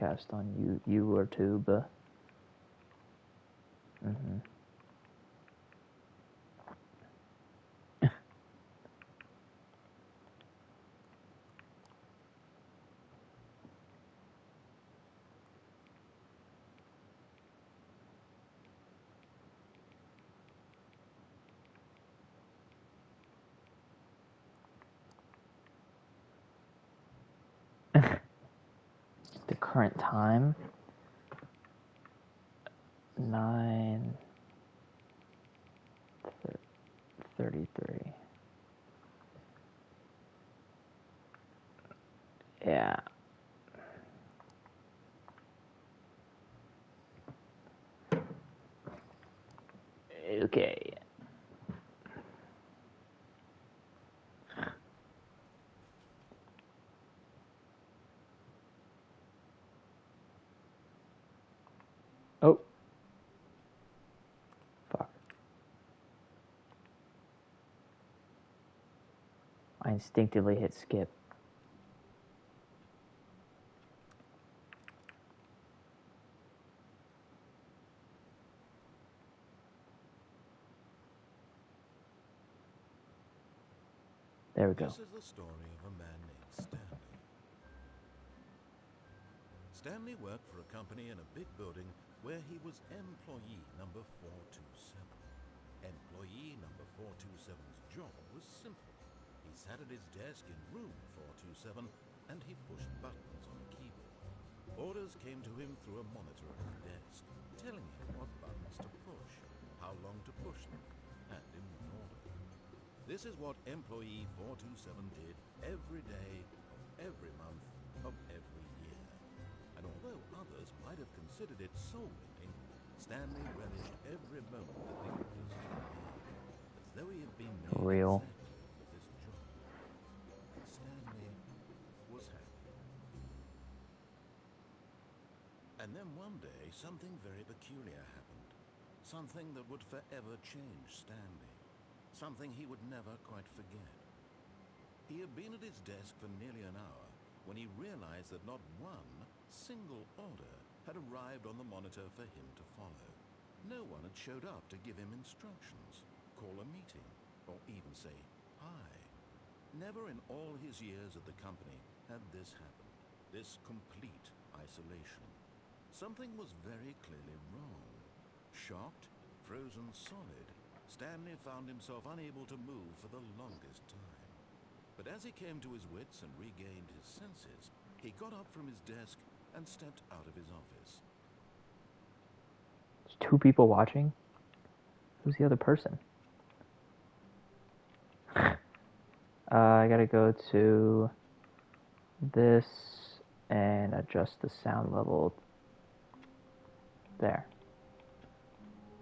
broadcast on YouTube. Mm-hmm. The current time, 9:33. Yeah. Okay. Oh. Fuck. I instinctively hit skip. There we go. This is the story of a man named Stanley. Stanley worked for a company in a big building where he was employee number 427. Employee number 427's job was simple. He sat at his desk in room 427 and he pushed buttons on a keyboard. Orders came to him through a monitor at his desk, telling him what buttons to push, how long to push them, and in what order. This is what employee 427 did every day of every month of every year. And although others might have considered it soul-winning, Stanley relished every moment that the orders came in, as though he had been made Real. exactly for this job. Stanley was happy. And then one day, something very peculiar happened. Something that would forever change Stanley. Something he would never quite forget. He had been at his desk for nearly an hour when he realized that not one single order had arrived on the monitor for him to follow. No one had showed up to give him instructions, call a meeting, or even say hi. Never in all his years at the company had this happened, this complete isolation. Something was very clearly wrong. Shocked, frozen solid, Stanley found himself unable to move for the longest time. But as he came to his wits and regained his senses, he got up from his desk and stepped out of his office. There's two people watching? Who's the other person? I gotta go to this and adjust the sound level. There.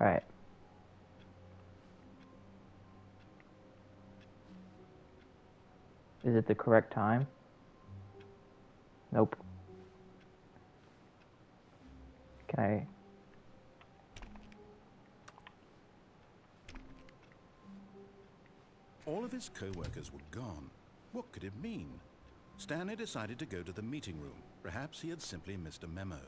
Alright. Is it the correct time? Nope. Can I... All of his co-workers were gone. What could it mean? Stanley decided to go to the meeting room. Perhaps he had simply missed a memo.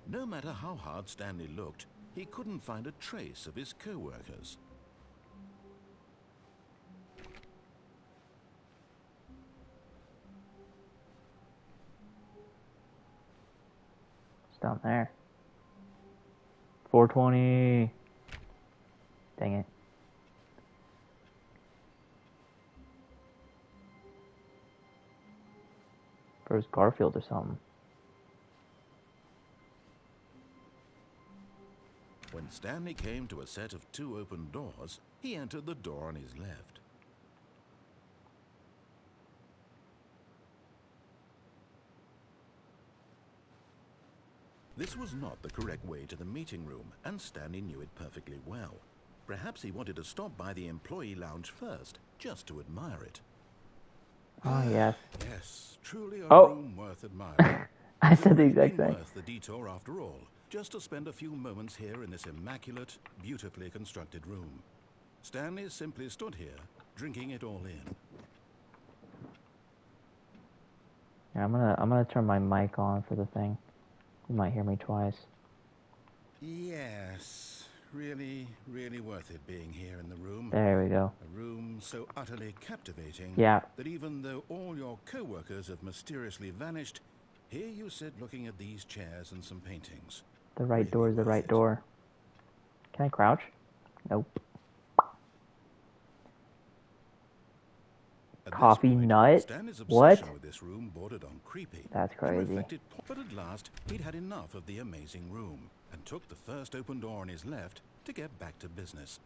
No matter how hard Stanley looked, he couldn't find a trace of his co-workers. It's down there. 420. Dang it. Where's Garfield or something? When Stanley came to a set of two open doors, he entered the door on his left. This was not the correct way to the meeting room, and Stanley knew it perfectly well. Perhaps he wanted to stop by the employee lounge first, just to admire it. Oh, yes. Yes, truly a Oh. room worth admiring. I said the It would have exact been thing. worth the detour after all, just to spend a few moments here in this immaculate, beautifully constructed room. Stanley simply stood here, drinking it all in. Yeah, I'm gonna turn my mic on for the thing. You might hear me twice. Yes, really, really worth it being here in the room. There we go. A room so utterly captivating Yeah. that even though all your co-workers have mysteriously vanished, here you sit looking at these chairs and some paintings. The right Really door is the worth right it. door. Can I crouch? Nope. At Coffee this point, nut? Stanley's What? obsession with this room bordered on creepy. That's He crazy. reflected, but at last he'd had enough of the amazing room and took the first open door on his left to get back to business.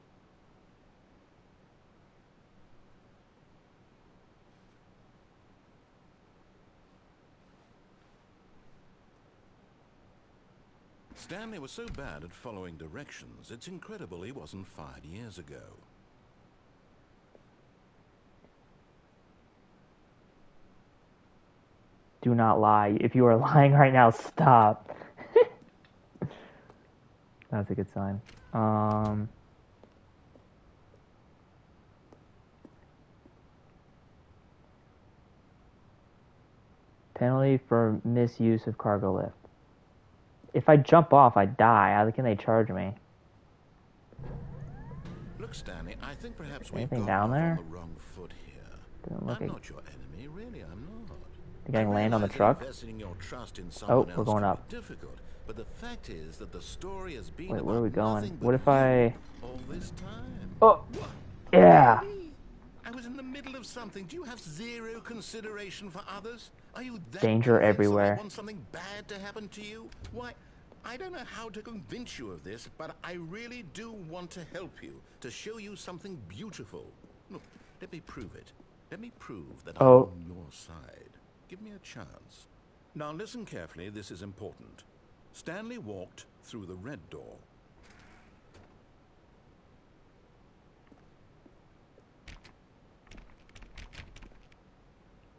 Stanley was so bad at following directions, it's incredible he wasn't fired years ago. Do not lie. If you are lying right now, stop. That's a good sign. Penalty for misuse of cargo lift. If I jump off, I die. How can they charge me? Look, Stanley, I think perhaps we've Anything gotten down off on there? the wrong foot here. Doesn't look I'm like... not your enemy, really, I'm not. Think I can land on the realize that truck? investing your trust in Oh, someone we're else going can up. be difficult, but the fact is that the story has been Wait, about where are we going? nothing What but if I... you all this time. Oh! What? Yeah! Really? I was in the middle of something. Do you have zero consideration for others? Are you that Danger convinced that everywhere. I want something bad to happen to you? Why, I don't know how to convince you of this, but I really do want to help you, to show you something beautiful. Look, let me prove it. Let me prove that I'm on your side. Give me a chance. Now listen carefully, this is important. Stanley walked through the red door.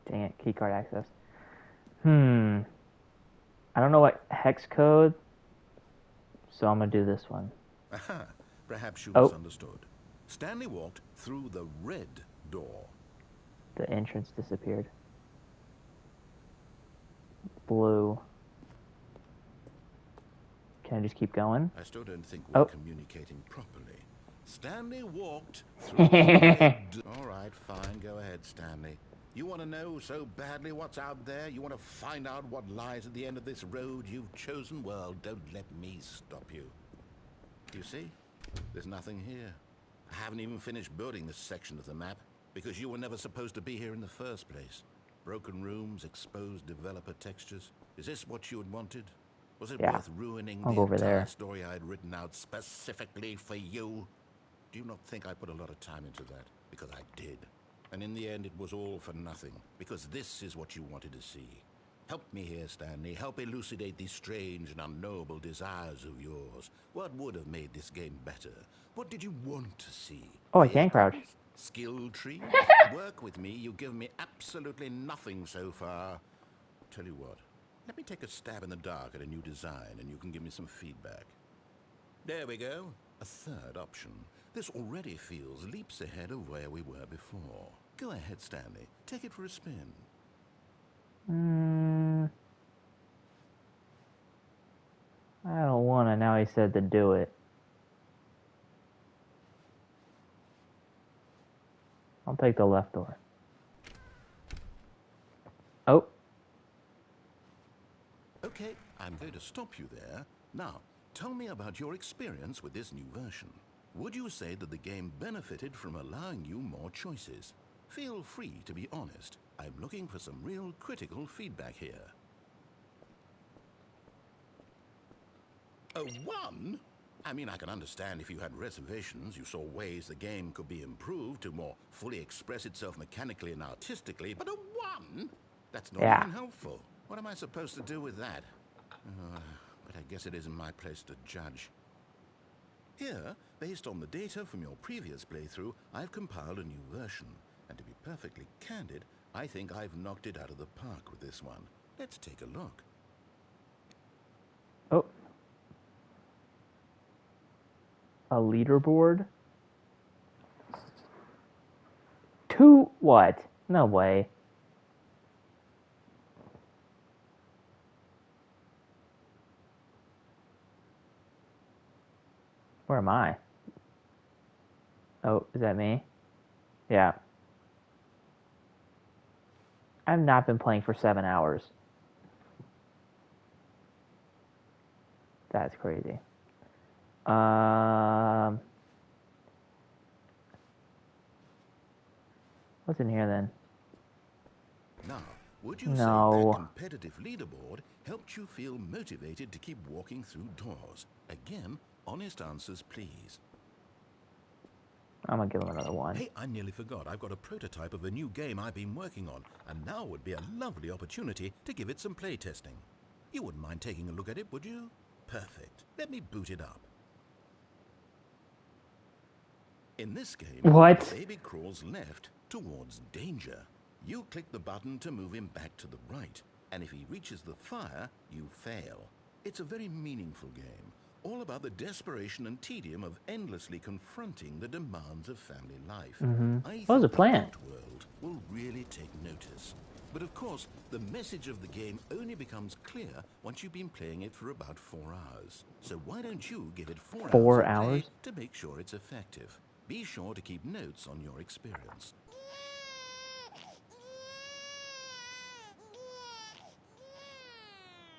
Dang it, keycard access. I don't know what hex code, so I'm gonna do this one. Aha, perhaps you Oh. misunderstood. Stanley walked through the red door. The entrance disappeared. Blue. Can I just keep going? I still don't think we're Oh. communicating properly. Stanley walked through the red... All right, fine. Go ahead, Stanley. You want to know so badly what's out there? You want to find out what lies at the end of this road you've chosen? Well, don't let me stop you. You see? There's nothing here. I haven't even finished building this section of the map because you were never supposed to be here in the first place. Broken rooms, exposed developer textures. Is this what you had wanted? Was it worth ruining I'll the go over entire there. story I had written out specifically for you? Do you not think I put a lot of time into that? Because I did. And in the end, it was all for nothing. Because this is what you wanted to see. Help me here, Stanley. Help elucidate these strange and unknowable desires of yours. What would have made this game better? What did you want to see? Oh, I can crouch. Vehicles? Skill trees? Work with me. You've given me absolutely nothing so far. Tell you what. Let me take a stab in the dark at a new design, and you can give me some feedback. There we go. A third option. This already feels leaps ahead of where we were before. Go ahead, Stanley. Take it for a spin. I don't wanna. Now he said to do it. I'll take the left door. Oh. Okay, I'm going to stop you there. Now, tell me about your experience with this new version. Would you say that the game benefited from allowing you more choices? Feel free to be honest. I'm looking for some real critical feedback here. A 1? I mean, I can understand if you had reservations, you saw ways the game could be improved to more fully express itself mechanically and artistically, but a 1? That's not even helpful. What am I supposed to do with that? But I guess it isn't my place to judge. Here, based on the data from your previous playthrough, I've compiled a new version. And to be perfectly candid, I think I've knocked it out of the park with this one. Let's take a look. Oh. A leaderboard? 2 what? No way. Where am I? Oh, is that me? Yeah. I've not been playing for 7 hours. That's crazy. What's in here then? Now, would you say that competitive leaderboard helped you feel motivated to keep walking through doors? Again, honest answers, please. I'm gonna give him another one. Hey, I nearly forgot. I've got a prototype of a new game I've been working on, and now would be a lovely opportunity to give it some playtesting. You wouldn't mind taking a look at it, would you? Perfect. Let me boot it up. In this game, the baby crawls left towards danger. You click the button to move him back to the right, and if he reaches the fire, you fail. It's a very meaningful game, all about the desperation and tedium of endlessly confronting the demands of family life. I think the art world will really take notice. But of course, the message of the game only becomes clear once you've been playing it for about 4 hours. So why don't you give it 4 hours of play to make sure it's effective? Be sure to keep notes on your experience.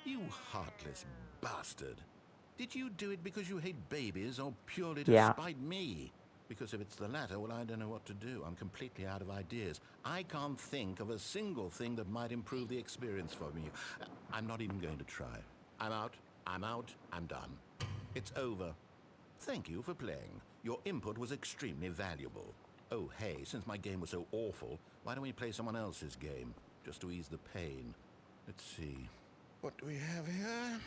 You heartless bastard. Did you do it because you hate babies or purely to spite me? Because if it's the latter, well, I don't know what to do. I'm completely out of ideas. I can't think of a single thing that might improve the experience for me. I'm not even going to try. I'm out, I'm done. It's over. Thank you for playing. Your input was extremely valuable. Oh, hey, since my game was so awful, why don't we play someone else's game, just to ease the pain? Let's see. What do we have here?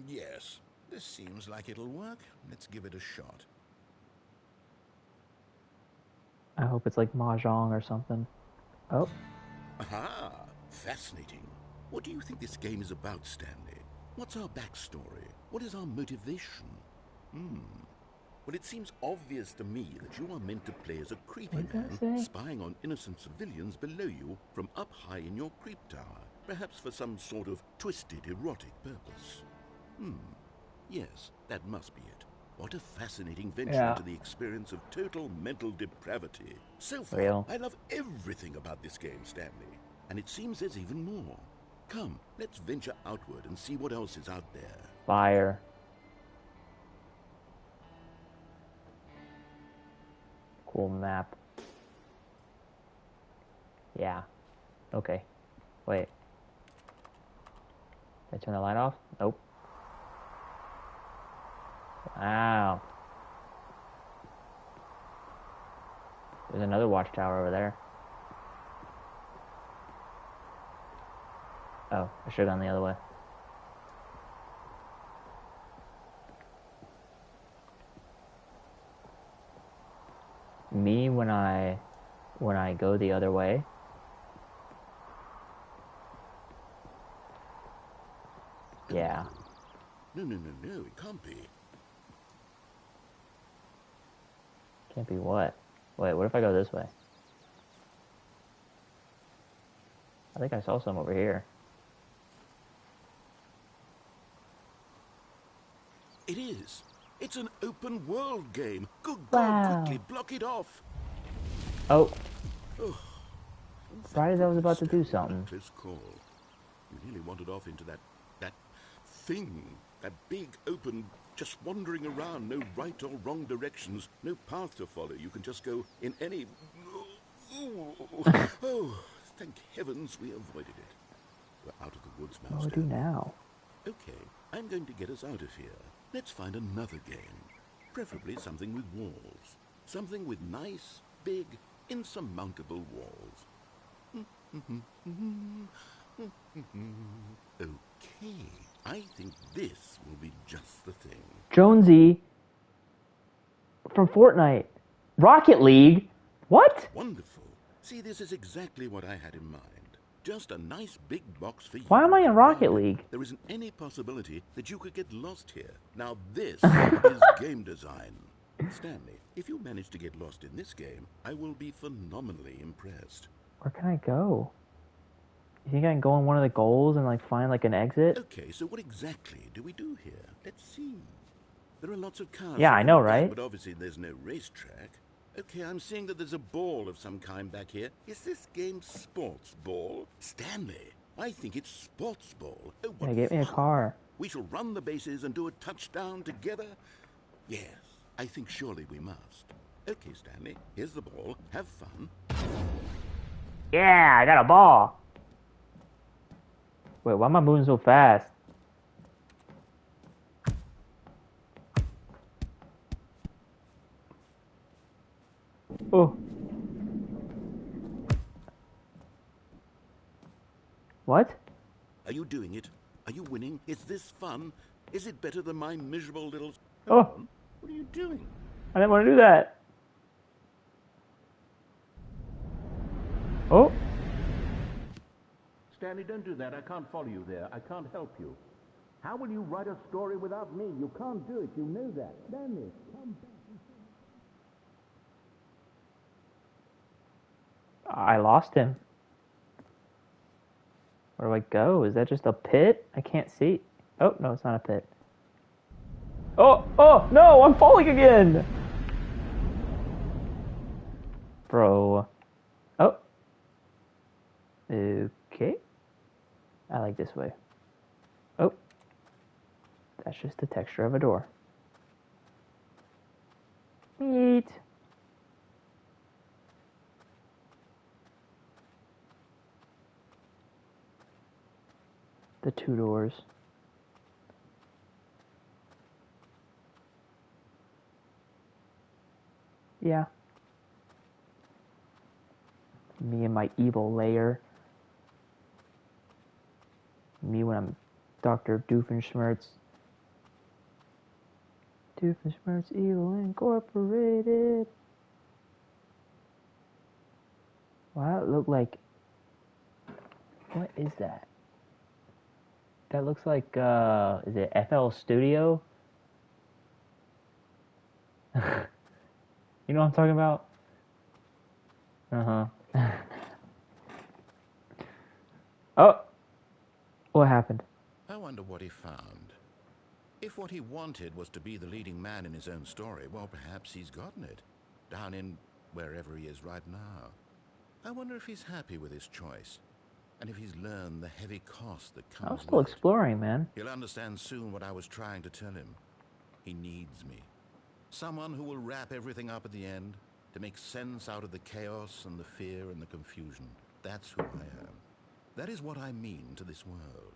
Yes, this seems like it'll work. Let's give it a shot. I hope it's like Mahjong or something. Oh. Aha! Fascinating. What do you think this game is about, Stanley? What's our backstory? What is our motivation? Well, it seems obvious to me that you are meant to play as a creepy man spying on innocent civilians below you from up high in your creep tower, perhaps for some sort of twisted, erotic purpose. Yes, that must be it. What a fascinating venture into the experience of total mental depravity. So far, I love everything about this game, Stanley. And it seems there's even more. Come, let's venture outward and see what else is out there. Fire. Cool map. Yeah. Okay. Wait. Did I turn the light off? Nope. Wow. There's another watchtower over there. Oh, I should have gone the other way. Me when I go the other way. Yeah. No, it can't be. Can't be what? Wait, what if I go this way? I think I saw some over here. It is. It's an open world game. Good God, quickly block it off. Oh. Right as I was about to do something. Close call. You nearly wandered off into that thing. That big open, just wandering around, no right or wrong directions, no path to follow. You can just go in any... Oh, thank heavens we avoided it. We're out of the woods now. What do we do now? Okay, I'm going to get us out of here. Let's find another game. Preferably something with walls. Something with nice, big, insurmountable walls. Okay, I think this will be just the thing. Jonesy from Fortnite. Rocket League? What? Wonderful. See, this is exactly what I had in mind. Just a nice big box for you. Why am I in Rocket League? There isn't any possibility that you could get lost here. Now this is game design. Stanley, if you manage to get lost in this game, I will be phenomenally impressed. Where can I go? You think I can go on one of the goals and like find like an exit? Okay, so what exactly do we do here? Let's see. There are lots of cars Yeah, I around know, again, right? but obviously there's no racetrack. Okay, I'm seeing that there's a ball of some kind back here. Is this game sports ball? Stanley, I think it's sports ball. Oh, what Yeah, get me a fun. car. We shall run the bases and do a touchdown together? Yes, I think surely we must. Okay, Stanley, here's the ball. Have fun. Yeah, I got a ball. Wait, why am I moving so fast? Oh. What? Are you doing it? Are you winning? Is this fun? Is it better than my miserable little... Hold Oh, on. What are you doing? I didn't want to do that. Oh. Stanley, don't do that. I can't follow you there. I can't help you. How will you write a story without me? You can't do it. You know that. Stanley, come back. I lost him. Where do I go? Is that just a pit? I can't see. Oh, no, it's not a pit. Oh, no, I'm falling again. Bro. Oh. Okay. I like this way. Oh. That's just the texture of a door. Neat. The two doors. Yeah. Me and my evil lair. Me when I'm Dr. Doofenshmirtz. Doofenshmirtz Evil Incorporated. Wow, it looked like... What is that? That looks like, is it FL Studio? You know what I'm talking about? Uh-huh. Oh! What happened? I wonder what he found. If what he wanted was to be the leading man in his own story, well, perhaps he's gotten it. Down in wherever he is right now. I wonder if he's happy with his choice. And if he's learned the heavy cost that I was comes still with it. exploring, man. He'll understand soon what I was trying to tell him. He needs me. Someone who will wrap everything up at the end, to make sense out of the chaos and the fear and the confusion. That's who I am. That is what I mean to this world.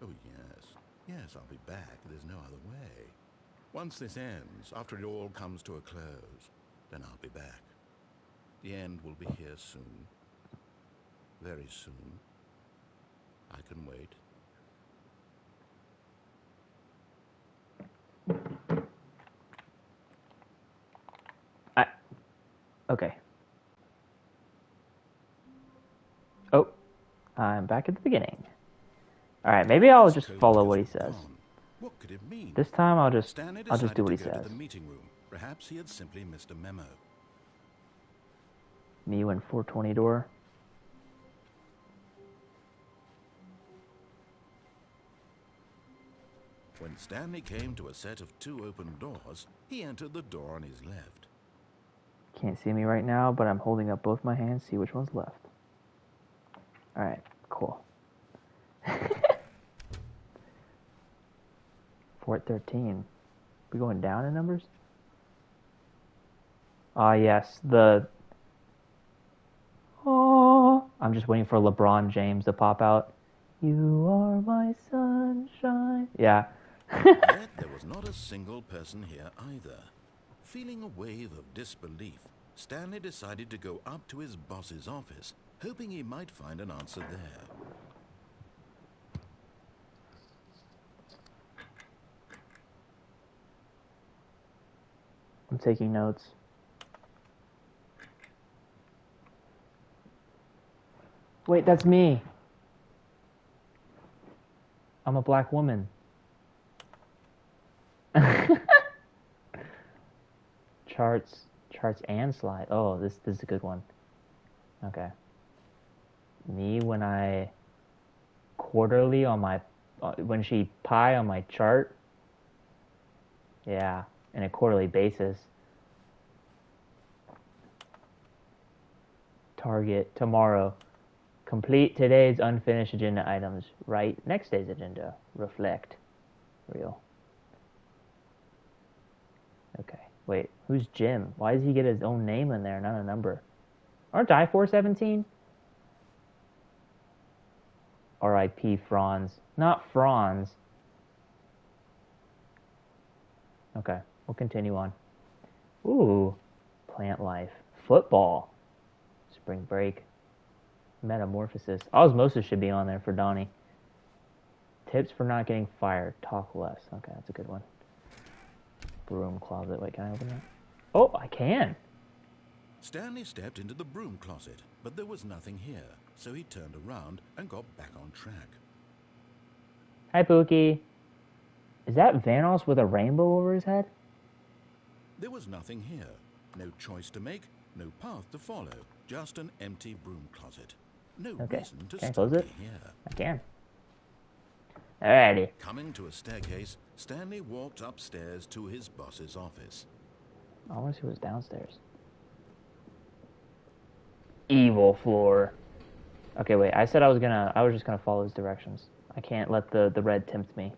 Oh, yes. Yes, I'll be back. There's no other way. Once this ends, after it all comes to a close, then I'll be back. The end will be here soon. Very soon. I can wait. Okay. Oh. I'm back at the beginning. Alright, maybe I'll just follow what he says. What could it mean? This time I'll just Stanley do what he decided to go says. to the meeting room. Perhaps he had simply missed a memo. Me when 420 door. When Stanley came to a set of 2 open doors, he entered the door on his left. Can't see me right now, but I'm holding up both my hands, see which one's left. Alright, cool. Fort 13. We going down in numbers? Ah, yes, the... Oh, I'm just waiting for LeBron James to pop out. You are my sunshine. Yeah. Yet there was not a single person here either. Feeling a wave of disbelief, Stanley decided to go up to his boss's office, hoping he might find an answer there. I'm taking notes. Wait, that's me. I'm a black woman. Charts and slide. Oh, this is a good one. Okay. Me when I quarterly on my when she pi on my chart. Yeah, in a quarterly basis. Target tomorrow. Complete today's unfinished agenda items. Write next day's agenda. Reflect. Real. Okay. Wait, who's Jim? Why does he get his own name in there, not a number? Aren't I 417? R.I.P. Franz. Not Franz. Okay, we'll continue on. Ooh, plant life. Football. Spring break. Metamorphosis. Osmosis should be on there for Donnie. Tips for not getting fired. Talk less. Okay, that's a good one. Broom closet. Wait, can I open that? Oh, I can. Stanley stepped into the broom closet, but there was nothing here, so he turned around and got back on track. Hi, Pookie. Is that Vanos with a rainbow over his head? There was nothing here. No choice to make, no path to follow, just an empty broom closet. No reason to Can I stop close it? here. I can. Alrighty. Coming to a staircase, Stanley walked upstairs to his boss's office. I want to see what's downstairs. Evil floor. Okay, wait. I said I was just gonna follow his directions. I can't let the red tempt me.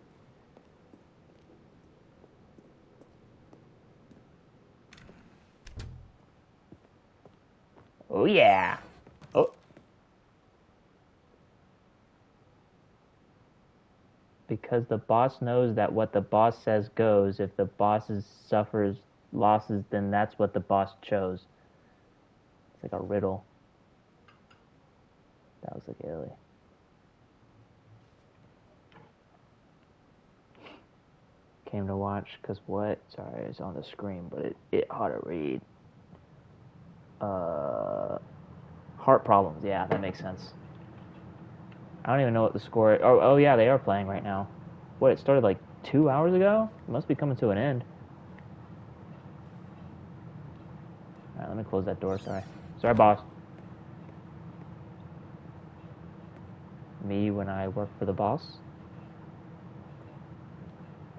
Oh yeah. Oh. Because the boss knows that what the boss says goes. If the boss suffers losses, then that's what the boss chose. It's like a riddle. That was like Italy. Came to watch, cause what? Sorry, it's on the screen, but it hard to read. Heart problems. Yeah, that makes sense. I don't even know what the score is. Oh yeah, they are playing right now. What, it started like 2 hours ago? It must be coming to an end. Alright, let me close that door, sorry. Sorry, boss. Me when I work for the boss.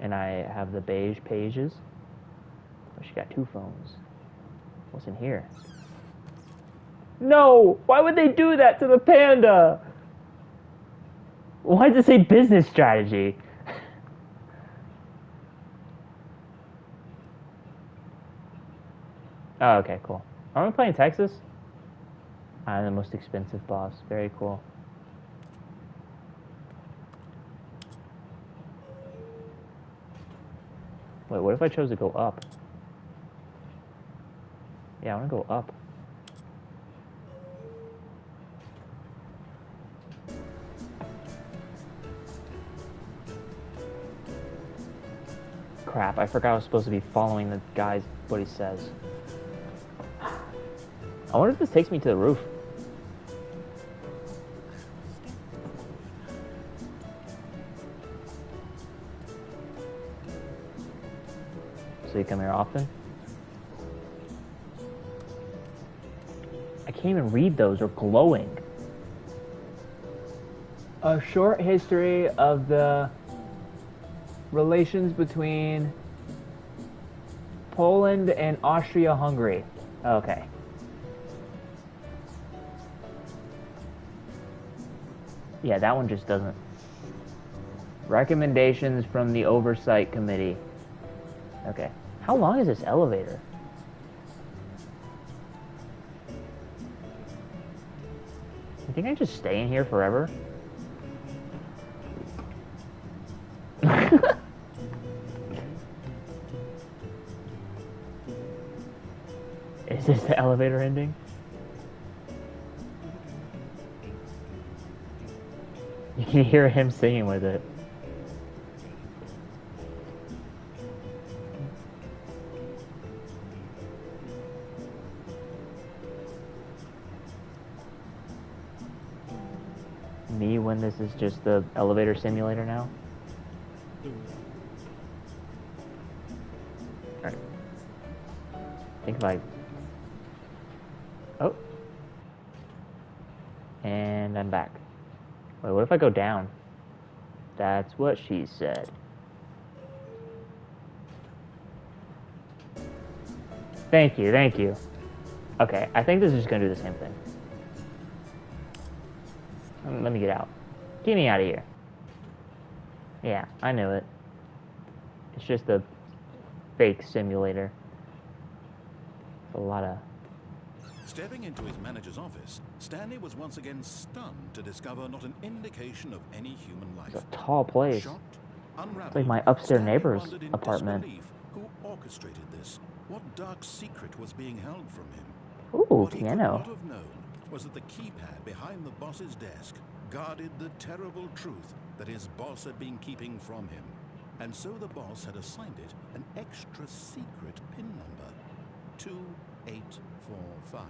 And I have the beige pages. Oh, she got 2 phones. What's in here? No! Why would they do that to the panda? Why does it say business strategy? Oh, okay, cool. Aren't we playing Texas? I'm the most expensive boss. Very cool. Wait, what if I chose to go up? Yeah, I want to go up. Crap, I forgot I was supposed to be following the guy's what he says. I wonder if this takes me to the roof. So you come here often? I can't even read those, they're glowing. A short history of the relations between Poland and Austria-Hungary. Okay. Yeah, that one just doesn't. Recommendations from the Oversight Committee. Okay. How long is this elevator? You think I just stay in here forever? Is this the elevator ending? You can hear him singing with it. Me when this is just the elevator simulator now? Alright. I think if I... Oh. And I'm back. Wait, what if I go down? That's what she said. Thank you, thank you. Okay, I think this is just gonna do the same thing. Let me get out. Get me out of here. Yeah, I knew it. It's just a fake simulator. It's a lot of... Stepping into his manager's office, Stanley was once again stunned to discover not an indication of any human life. It's a tall place. Shocked, unraveled, It's like my upstairs Stanley neighbor's wondered in apartment. disbelief who orchestrated this. What dark secret was being held from him? Ooh, What he could piano. not have known was that the keypad behind the boss's desk guarded the terrible truth that his boss had been keeping from him. And so the boss had assigned it an extra secret PIN number, 2845.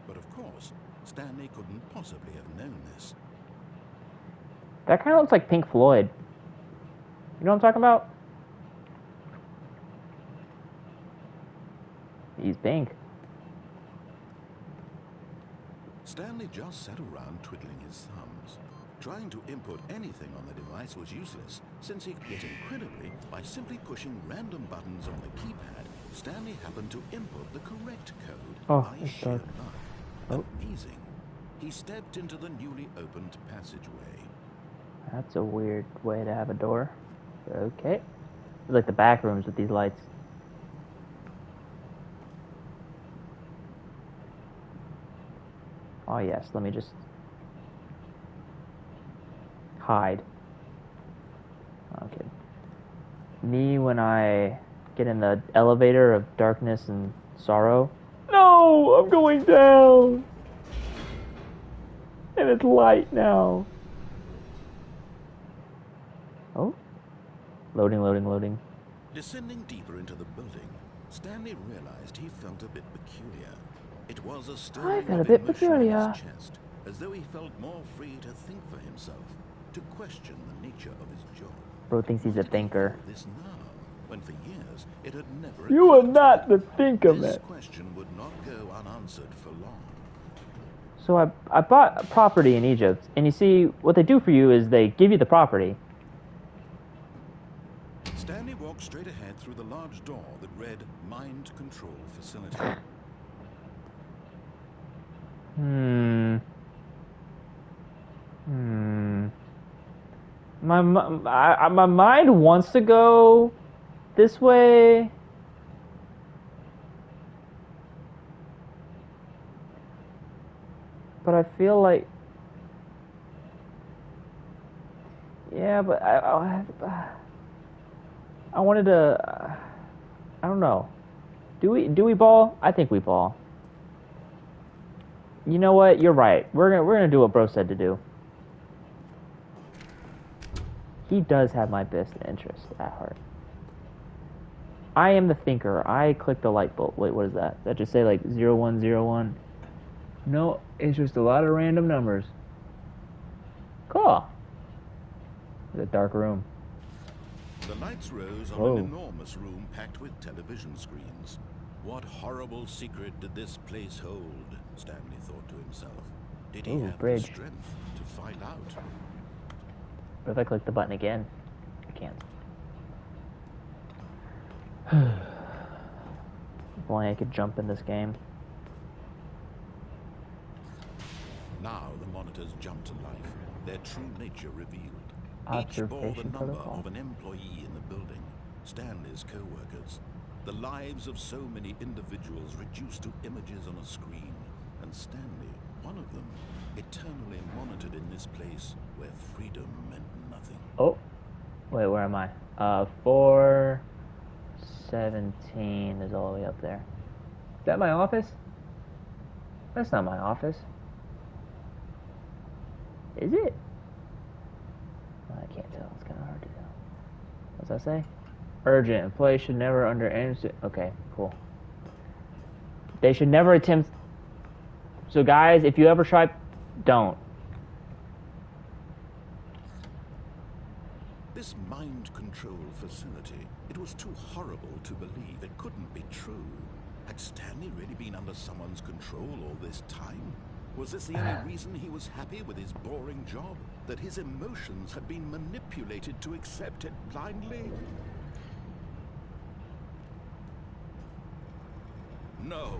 But of course, Stanley couldn't possibly have known this. That kind of looks like Pink Floyd. You know what I'm talking about? He's pink. Stanley just sat around twiddling his thumbs. Trying to input anything on the device was useless, since he could, incredibly, by simply pushing random buttons on the keypad, Stanley happened to input the dark code by it's sheer dark. luck. Amazing. He stepped into the newly opened passageway. That's a weird way to have a door. Okay. It's like the back rooms with these lights. Oh yes, let me just hide. Okay. Me when I get in the elevator of darkness and sorrow. No, I'm going down. And it's light now. Oh. Loading, loading, loading. Descending deeper into the building, Stanley realized he felt a bit peculiar. It was a stirring felt a of bit emotion peculiar. in his chest, as though he felt more free to think for himself, to question the nature of his job. Bro thinks he's a Why did he thinker. feel this now, when for years it had never You are occurred to not him? the thinker, This man. question would not go unanswered for long. So I bought a property in Egypt, and you see, what they do for you is they give you the property. Stanley walked straight ahead through the large door that read Mind Control Facility. My mind wants to go this way. But I feel like... Yeah, but I wanted to... I don't know. Do we ball? I think we ball. You know what? You're right. We're gonna do what bro said to do. He does have my best interest at heart. I am the thinker. I clicked the light bulb. Wait, what is that? Does that just say like 0101? No, it's just a lot of random numbers. Cool. It's a dark room. The lights rose on Whoa. an enormous room packed with television screens. What horrible secret did this place hold? Stanley thought to himself. Did he Ooh, have bridge. the strength to find out? What if I click the button again? I can't. If only I could jump in this game. Now the monitors jumped to life, their true nature revealed. Each bore the Observation number protocol. of an employee in the building, Stanley's co-workers. The lives of so many individuals reduced to images on a screen, and Stanley, one of them, eternally monitored in this place where freedom meant nothing. Oh, wait, where am I? 417 is all the way up there. Is that my office? That's not my office. Is it? I can't tell. It's kind of hard to tell. What's that say? Urgent. Employees should never under any... Okay, cool. They should never attempt... So guys, if you ever try... Don't. This mind control facility, it was too horrible to believe. It couldn't be true. Had Stanley really been under someone's control all this time? Was this the only reason he was happy with his boring job? that his emotions had been manipulated to accept it blindly? No,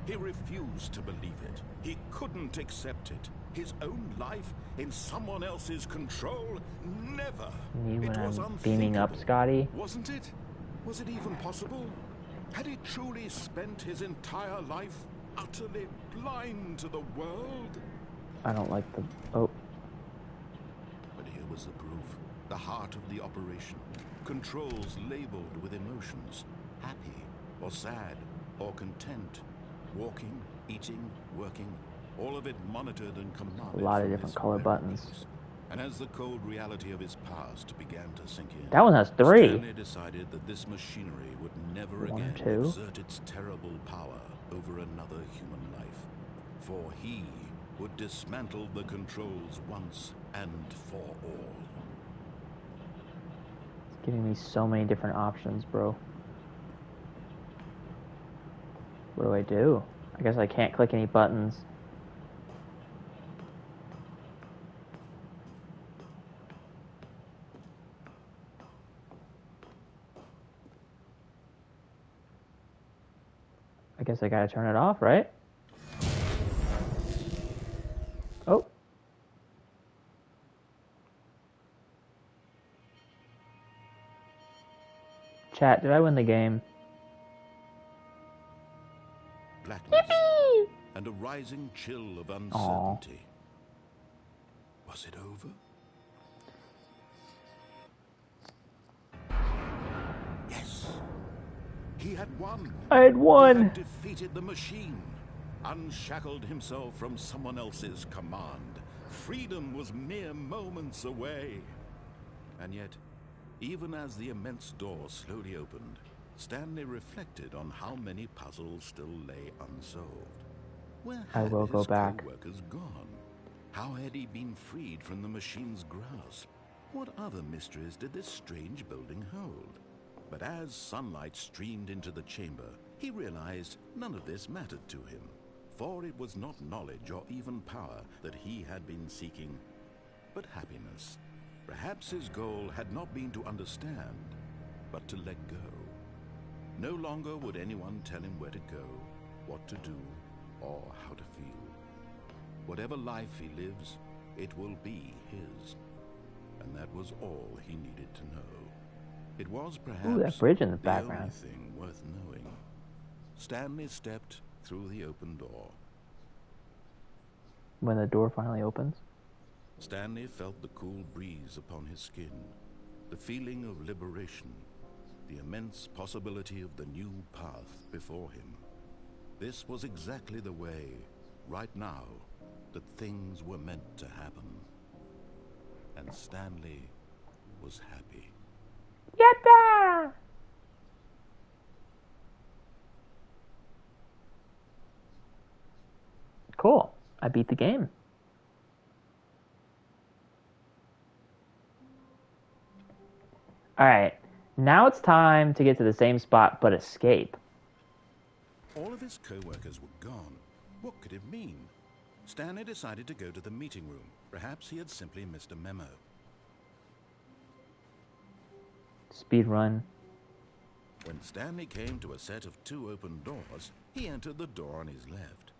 he refused to believe it. He couldn't accept it. His own life in someone else's control? Never. Me when It was I'm beaming up, unthinkable. Scotty. Wasn't it? Was it even possible? Had he truly spent his entire life utterly blind to the world? I don't like the... Oh. But here was the proof. The heart of the operation. Controls labeled with emotions. Happy, or sad, or content. Walking, eating, working. All of it monitored and commanded. A lot of from different his color very buttons. peace. And as the cold reality of his past began to sink in, That one has 3. Stanley decided that this machinery would never 1 or again 2. exert its terrible power over another human life. For he would dismantle the controls once and for all. It's giving me so many different options, bro. What do I do? I guess I can't click any buttons. I guess I gotta turn it off, right? Oh. Chat, did I win the game? Blackness and a rising chill of uncertainty. Was it over? Yes. He had won. I had won. He had defeated the machine, unshackled himself from someone else's command. Freedom was mere moments away. And yet, even as the immense door slowly opened, Stanley reflected on how many puzzles still lay unsolved. Where I had will his go back. co-workers gone? How had he been freed from the machine's grasp? What other mysteries did this strange building hold? But as sunlight streamed into the chamber, he realized none of this mattered to him. For it was not knowledge or even power that he had been seeking, but happiness. Perhaps his goal had not been to understand, but to let go. No longer would anyone tell him where to go, what to do, or how to feel. Whatever life he lives, it will be his. And that was all he needed to know. It was perhaps Ooh, that bridge in the the background. only thing worth knowing. Stanley stepped through the open door. When the door finally opens. Stanley felt the cool breeze upon his skin, the feeling of liberation, the immense possibility of the new path before him. This was exactly the way, right now, that things were meant to happen. And Stanley was happy. Yatta! Cool. I beat the game. Alright. Now it's time to get to the same spot, but escape. All of his co-workers were gone. What could it mean? Stanley decided to go to the meeting room. Perhaps he had simply missed a memo. Speed run. When Stanley came to a set of 2 open doors, he entered the door on his left.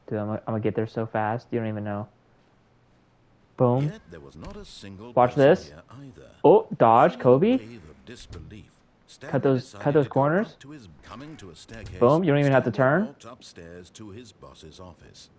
Dude, I'm gonna get there so fast, you don't even know. Boom. Yet there was not a single Watch person this. here either. Oh, dodge, Feeling a Kobe. wave of disbelief, Stanley Cut those decided to go corners. up to his coming to a staircase. Boom, you don't even have to Stanley turn. walked upstairs to his boss's office.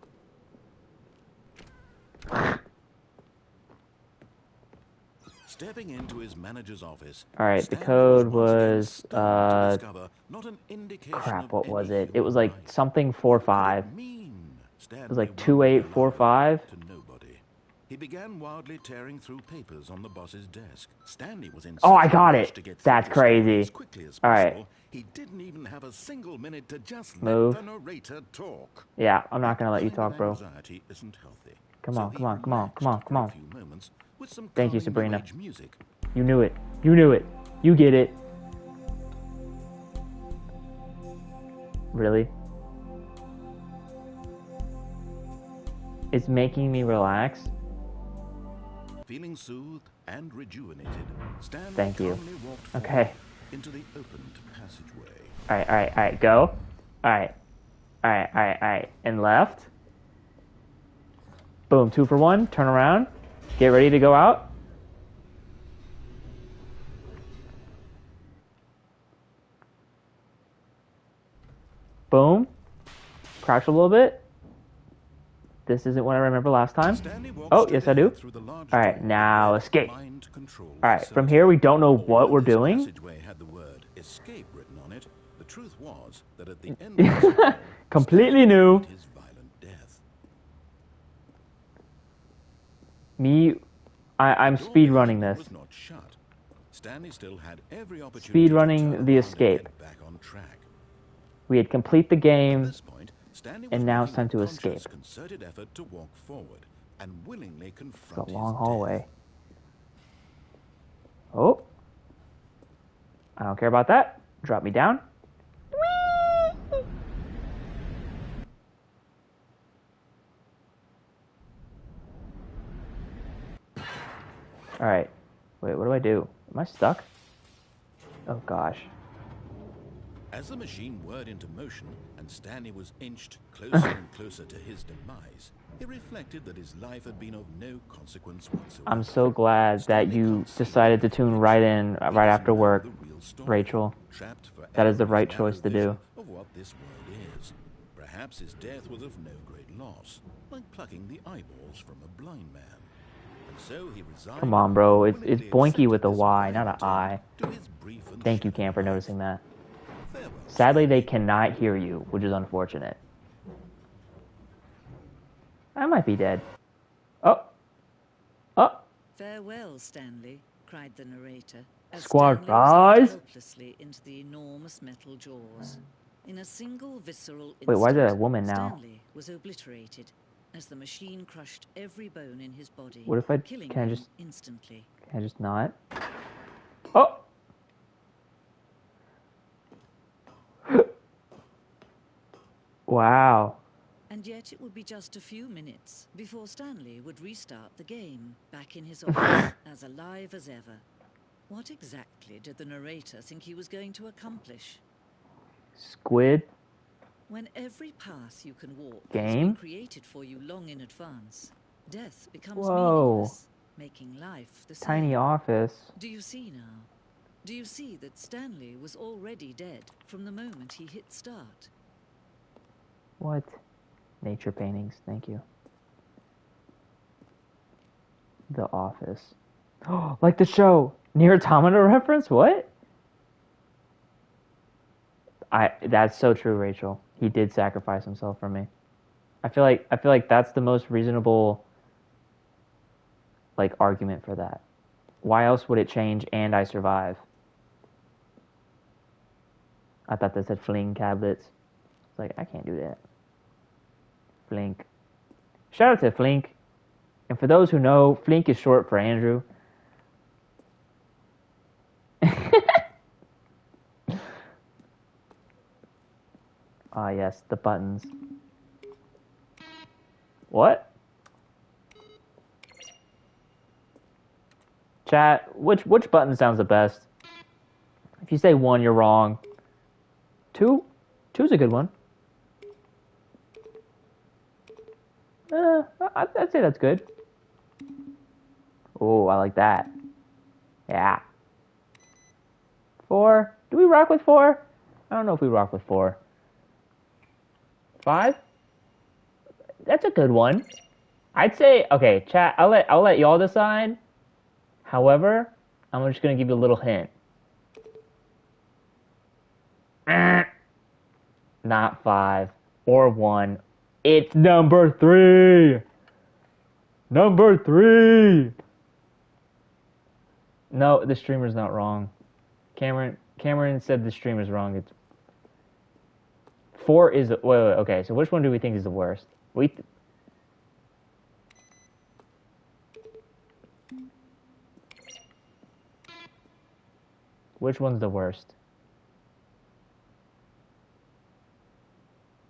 Stepping into his manager's office. All right, the Stanley code once again was, stunned to discover not an indication crap, of what was any it? It was human like life. something What could 4-5. it mean? It was like Stanley 2845. wondered aloud to nobody. He began wildly tearing through papers on the boss's desk. Stanley was in Oh, I such a got rush it. to get That's through the story crazy. as quickly as All right. possible. He didn't even have a single minute to just Move. let the narrator talk. Yeah, I'm not gonna let you That kind talk, of bro. anxiety isn't healthy. Come So on, he come on, come on, come on, relaxed come on. for a few moments with some Thank you, calming Sabrina. new age music. You knew it. You knew it. You get it. Really? It's making me relax. Feeling soothed and rejuvenated, Stanley Thank you. calmly walked Okay. forward into the opened passageway. Alright, go. Alright. And left. Boom, 2 for 1. Turn around. Get ready to go out. Boom. Crouch a little bit. This isn't what I remember last time. Oh, yes I do. Alright, now escape. Alright, from here we don't know what we're doing. Passageway had the word escape written on it. The truth was that at the end of the Completely new. his violent death. I'm speed running this. Was not shut. Stanley still had every opportunity to Speedrunning turn the around and escape. get back on track. We had complete the At game. this point, Stanley was And now it's making time to a conscious, escape. concerted effort to walk forward and willingly It's confront a long his hallway. death. Oh. I don't care about that. Drop me down. Alright. Wait, what do I do? Am I stuck? Oh gosh. As the machine whirred into motion and Stanley was inched closer and closer to his demise, he reflected that his life had been of no consequence whatsoever. I'm so glad that you decided to tune right in right after work, Rachel. That is the right choice to do. Of what this world is. Perhaps his death was of no great loss, like plucking the eyeballs from a blind man. And so he resigned. Come on, bro. It's willingly Boinky with a accepted Y, this not an violent I. end to his brief and Thank you, shallow Cam, for life. noticing that. Farewell, Sadly, they Stanley. cannot hear you, which is unfortunate. I might be dead. Oh. Oh. Farewell, Stanley, cried the narrator, as Squad Stanley was led rise. helplessly into the enormous metal jaws. In a single visceral Wait, why is there a instant, woman now? Stanley was obliterated as the machine crushed every bone in his body, What if I killing can I him just instantly. can I just not? Oh. Wow. And yet it would be just a few minutes before Stanley would restart the game, back in his office, as alive as ever. What exactly did the narrator think he was going to accomplish? Squid. When every path you can walk has Game? been created for you long in advance, death becomes Whoa. meaningless, making life the same. Tiny office. Do you see now? Do you see that Stanley was already dead from the moment he hit start? What? Nature paintings. Thank you. The Office. Oh, like the show. Near Automata reference? What? That's so true, Rachel. He did sacrifice himself for me. I feel like that's the most reasonable like argument for that. Why else would it change and I survive? I thought that said fling tablets. It's like I can't do that. Flink. Shout out to Flink. And for those who know, Flink is short for Andrew. Ah, yes, the buttons. What? Chat, which button sounds the best? If you say 1, you're wrong. 2? 2's a good one. I'd say that's good. Oh, I like that. Yeah. 4? Do we rock with 4? I don't know if we rock with 4. 5? That's a good one. I'd say, okay, chat, I'll let y'all decide. However, I'm just gonna give you a little hint. Not 5 or 1. It's number 3. Number 3. No, the streamer's not wrong. Cameron said the streamer's wrong. It's 4 is wait, okay. So which one do we think is the worst? Which one's the worst?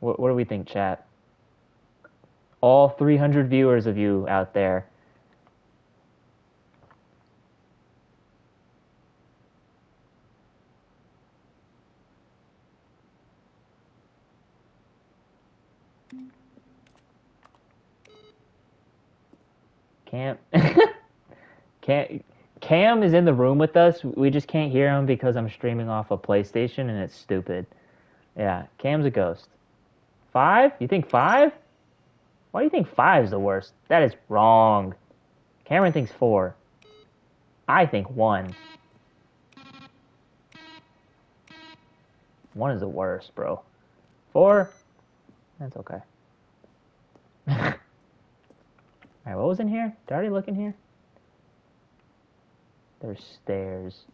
What do we think, chat? All 300 viewers of you out there. Cam, Cam is in the room with us. We just can't hear him because I'm streaming off a PlayStation and it's stupid. Yeah, Cam's a ghost. 5? You think 5? Why do you think 5 is the worst? That is wrong. Cameron thinks 4. I think 1. 1 is the worst, bro. 4? That's okay. Alright, what was in here? Did I already look in here? There's stairs.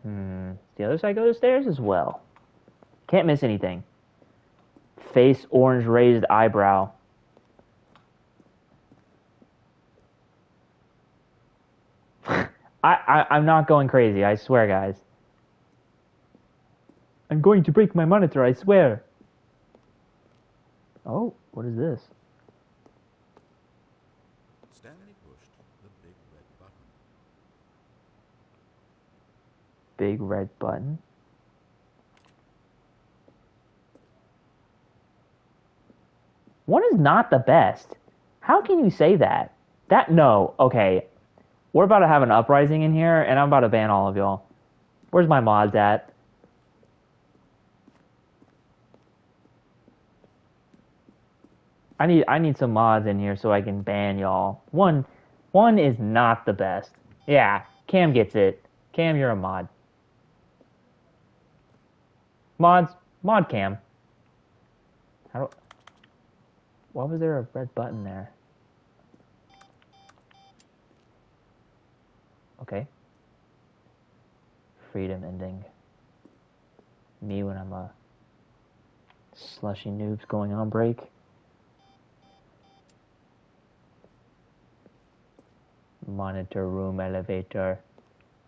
The other side go to stairs as well. Can't miss anything. Face orange raised eyebrow. I'm not going crazy, I swear, guys. I'm going to break my monitor, I swear. Oh, what is this? Stanley pushed the big red button. Big red button. One is not the best. How can you say that? No, okay. We're about to have an uprising in here, and I'm about to ban all of y'all. Where's my mods at? I need some mods in here so I can ban y'all. One is not the best. Yeah, Cam gets it. Cam, you're a mod. Mod Cam. Why was there a red button there? Okay. Freedom ending. Me when I'm a slushy noobs going on break. Monitor room elevator.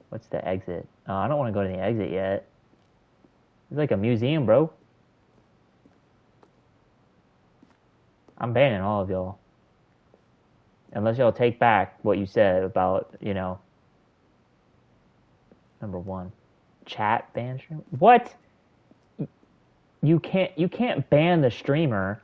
What's the exit? I don't want to go to the exit yet. It's like a museum, bro. I'm banning all of y'all. Unless y'all take back what you said about, number 1. Chat ban stream? What? You can't ban the streamer.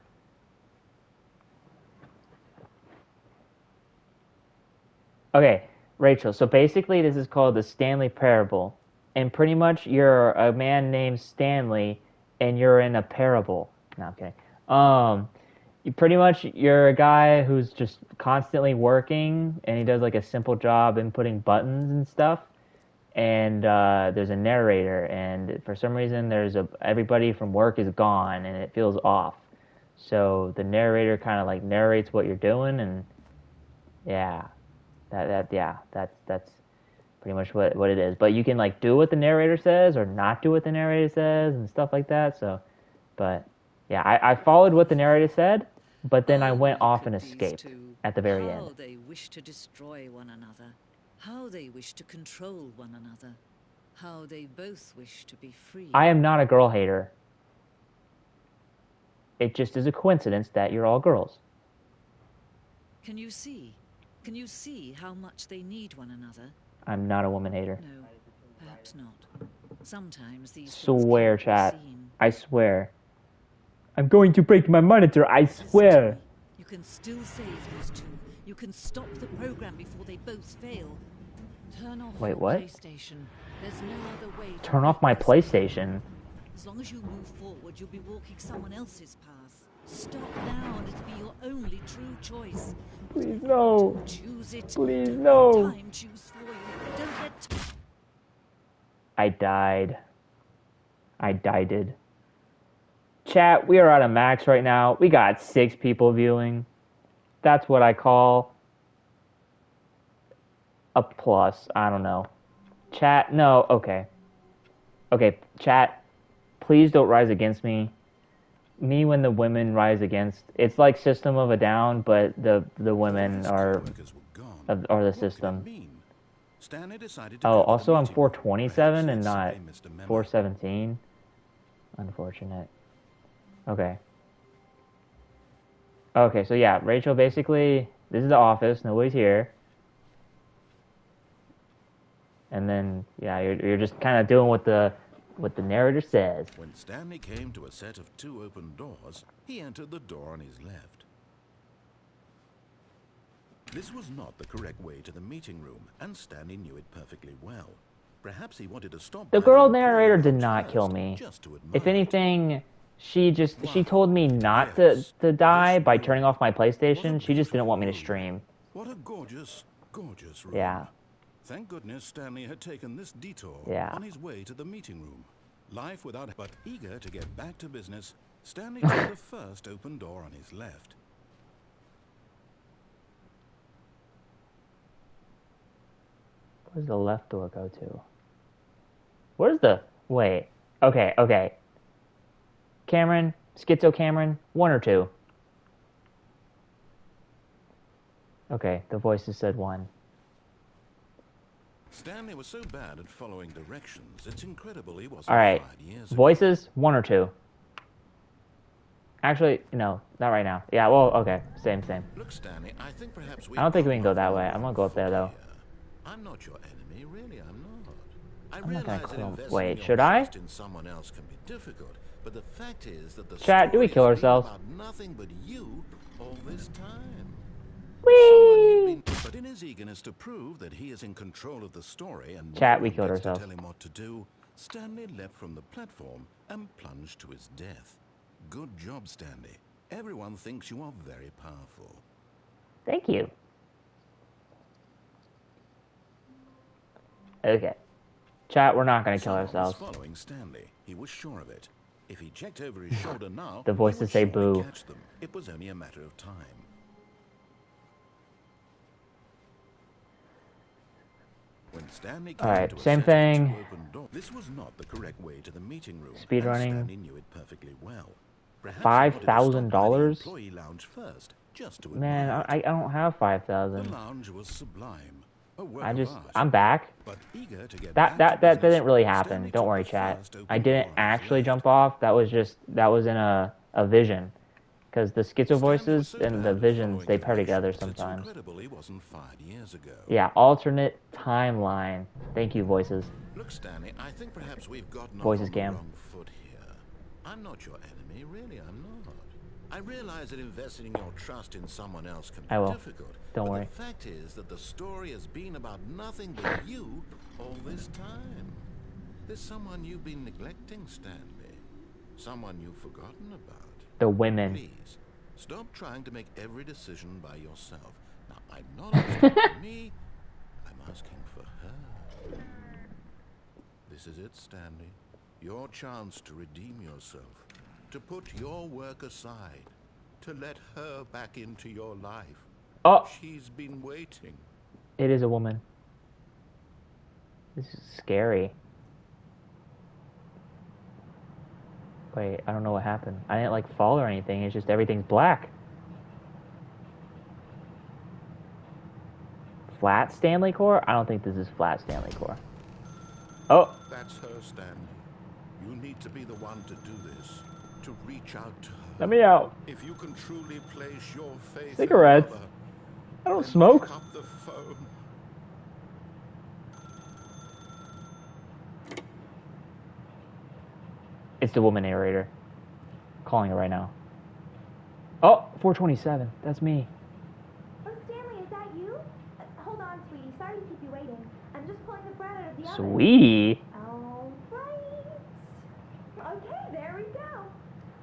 Okay, Rachel, so basically this is called the Stanley Parable. And pretty much you're a man named Stanley and you're in a parable. No, I'm kidding. You're a guy who's just constantly working and he does like a simple job inputting buttons and stuff. And there's a narrator, and for some reason everybody from work is gone and it feels off. So the narrator kind of like narrates what you're doing, and yeah, that's pretty much what it is. But you can like do what the narrator says or not do what the narrator says and stuff like that. So, but yeah, I followed what the narrator said, but then I went off and escaped at the very end. How they wish to destroy one another. How they wish to control one another. How they both wish to be free. I am not a girl hater. It just is a coincidence that you're all girls. Can you see? Can you see how much they need one another? I'm not a woman hater. No, perhaps not. Sometimes these Swear, things can't chat. be seen. I swear. I'm going to break my monitor, I swear. You can still save these two. You can stop the program before they both fail. Turn off Wait, your what? PlayStation. There's no other way to Turn off my make this happen. PlayStation. As long as you move forward, you'll be walking someone else's path. Stop now and it'll be your only true choice. Please, no. Choose it. Please, Don't no. let time choose for you. Don't let... I died. I died. Chat, we are at a max right now. We got 6 people viewing. That's what I call a plus. I don't know. Chat, no, okay. Okay, chat, please don't rise against me. Me when the women rise against. It's like System of a Down, but the women are the system. Oh, also I'm 427 and not 417. Unfortunate. Okay. Okay, so yeah, Rachel, basically, this is the office. Nobody's here. And then, yeah, you're just kind of doing what the what the narrator says. When Stanley came to a set of 2 open doors, he entered the door on his left. This was not the correct way to the meeting room, and Stanley knew it perfectly well. Perhaps he wanted to stop The by girl employee narrator did lounge not first, kill me. just to admire If it. anything, she Wow. told me not Yes, to die this by room. turning off my What a PlayStation. She just didn't want me to beautiful room. stream. What a gorgeous, gorgeous room. Yeah. Thank goodness Stanley had taken this detour Yeah. on his way to the meeting room. Life without... But eager to get back to business, Stanley took the first open door on his left. Where does the left door go to? Where's the... Wait. Okay. Cameron, Schizo Cameron, 1 or 2? Okay, the voices said 1. Stanley was so bad at following directions, it's incredible he wasn't All right. 5 years ago. Voices, 1 or 2? Actually, no, not right now. Yeah, well, okay, same. Look, Stanley, I think perhaps I don't think we can go that way. I'm gonna go up there, though. I'm not your enemy, really, I'm not. I I'm not gonna realize that kill him. investing Wait, your should I? trust in someone else can be difficult, but the fact is that the Chat, do we story kill has been ourselves? about nothing but you all this time. Whee! But in his eagerness to prove that he is in control of the story and Chat, no we one killed gets to ourselves. tell him what to do, Stanley leapt from the platform and plunged to his death. Good job, Stanley. Everyone thinks you are very powerful. Thank you. Okay. Chat, we're not gonna kill Someone was ourselves. following Stanley. He was sure of it. If he checked over his shoulder now, The he voices would say surely boo. catch them. It was only a matter of time. When Stanley came Alright, to a same set of thing. 2 open doors, this was not the correct way to the meeting room. Speed and running. Stanley knew it perfectly well. Perhaps he wanted to stop by the $5,000? employee lounge first, just to Man, admire I don't have it. 5,000. The lounge was sublime. A work I of just, art. I'm back. But eager to get That back to business, didn't really happen. Stanley Don't took worry, the chat. first open I didn't door on his actually left. jump off. That was in a vision. Because the schizo Stanley was voices so and bad the at visions, following they pair together directions, it's sometimes. incredible he wasn't 5 years ago. Yeah, alternate timeline. Thank you, voices. Look, Stanley, I think perhaps we've gotten off Voices on the cam. wrong foot here. I'm not your enemy, really, I'm not. I realize that investing your trust in someone else can be I will. difficult. Don't but worry. the fact is that the story has been about nothing but you all this time. There's someone you've been neglecting, Stanley. Someone you've forgotten about. The women. Please, stop trying to make every decision by yourself. Now, I'm not asking for me, I'm asking for her. This is it, Stanley. Your chance to redeem yourself. To put your work aside. To let her back into your life. Oh, She's been waiting. it is a woman. This is scary. Wait, I don't know what happened. I didn't like fall or anything. It's just everything's black. Flat Stanley core? I don't think this is flat Stanley core. Oh, That's her, Stanley. You need to be the one to do this. To reach out to her. let me out. If you can truly place your faith Cigarettes. in another, I don't then smoke. pick up the phone. It's the woman narrator. Calling her right now. Oh, 427. That's me. Oh, Stanley, is that you? Hold on, sweetie. Sorry to keep you waiting. I'm just pulling the bread out of the oven. Sweetie. All right. Okay, there we go.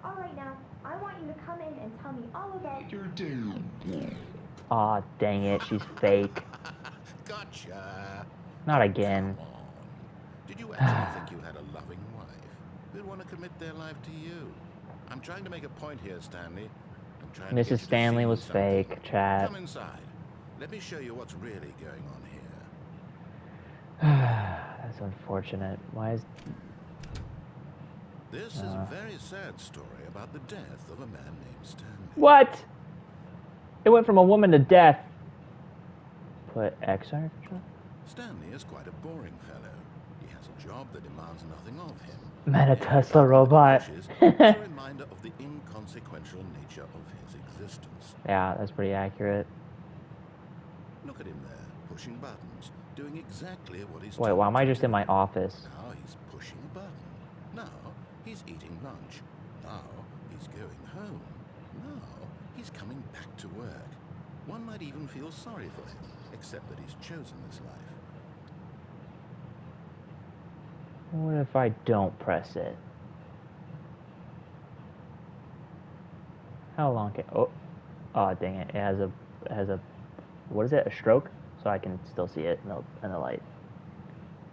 All right, now, I want you to come in and tell me all about... Aw, dang it. She's fake. Gotcha. Not again. Come on. Did you actually think you had a loving wife who'd want to commit their life to you? I'm trying to make a point here, Stanley. I'm trying to get you Mrs. to Stanley see was something. fake, chat. Come inside. Let me show you what's really going on here. That's unfortunate. Why is... This is a very sad story about the death of a man named Stanley. What? It went from a woman to death. Put X on your control. Stanley is quite a boring fellow. He has a job that demands nothing of him. Met a Tesla robot. Which is a reminder of the inconsequential nature of his existence. Yeah, that's pretty accurate. Look at him there, pushing buttons, doing exactly what he's Wait, told why am I to just in do. my office? Now he's pushing a button. Now he's eating lunch. Now he's going home. Now he's coming back to work. One might even feel sorry for him, except that he's chosen this life. What if I don't press it? How long can... Oh, dang it. It has a... What is it? A stroke? So I can still see it in the light.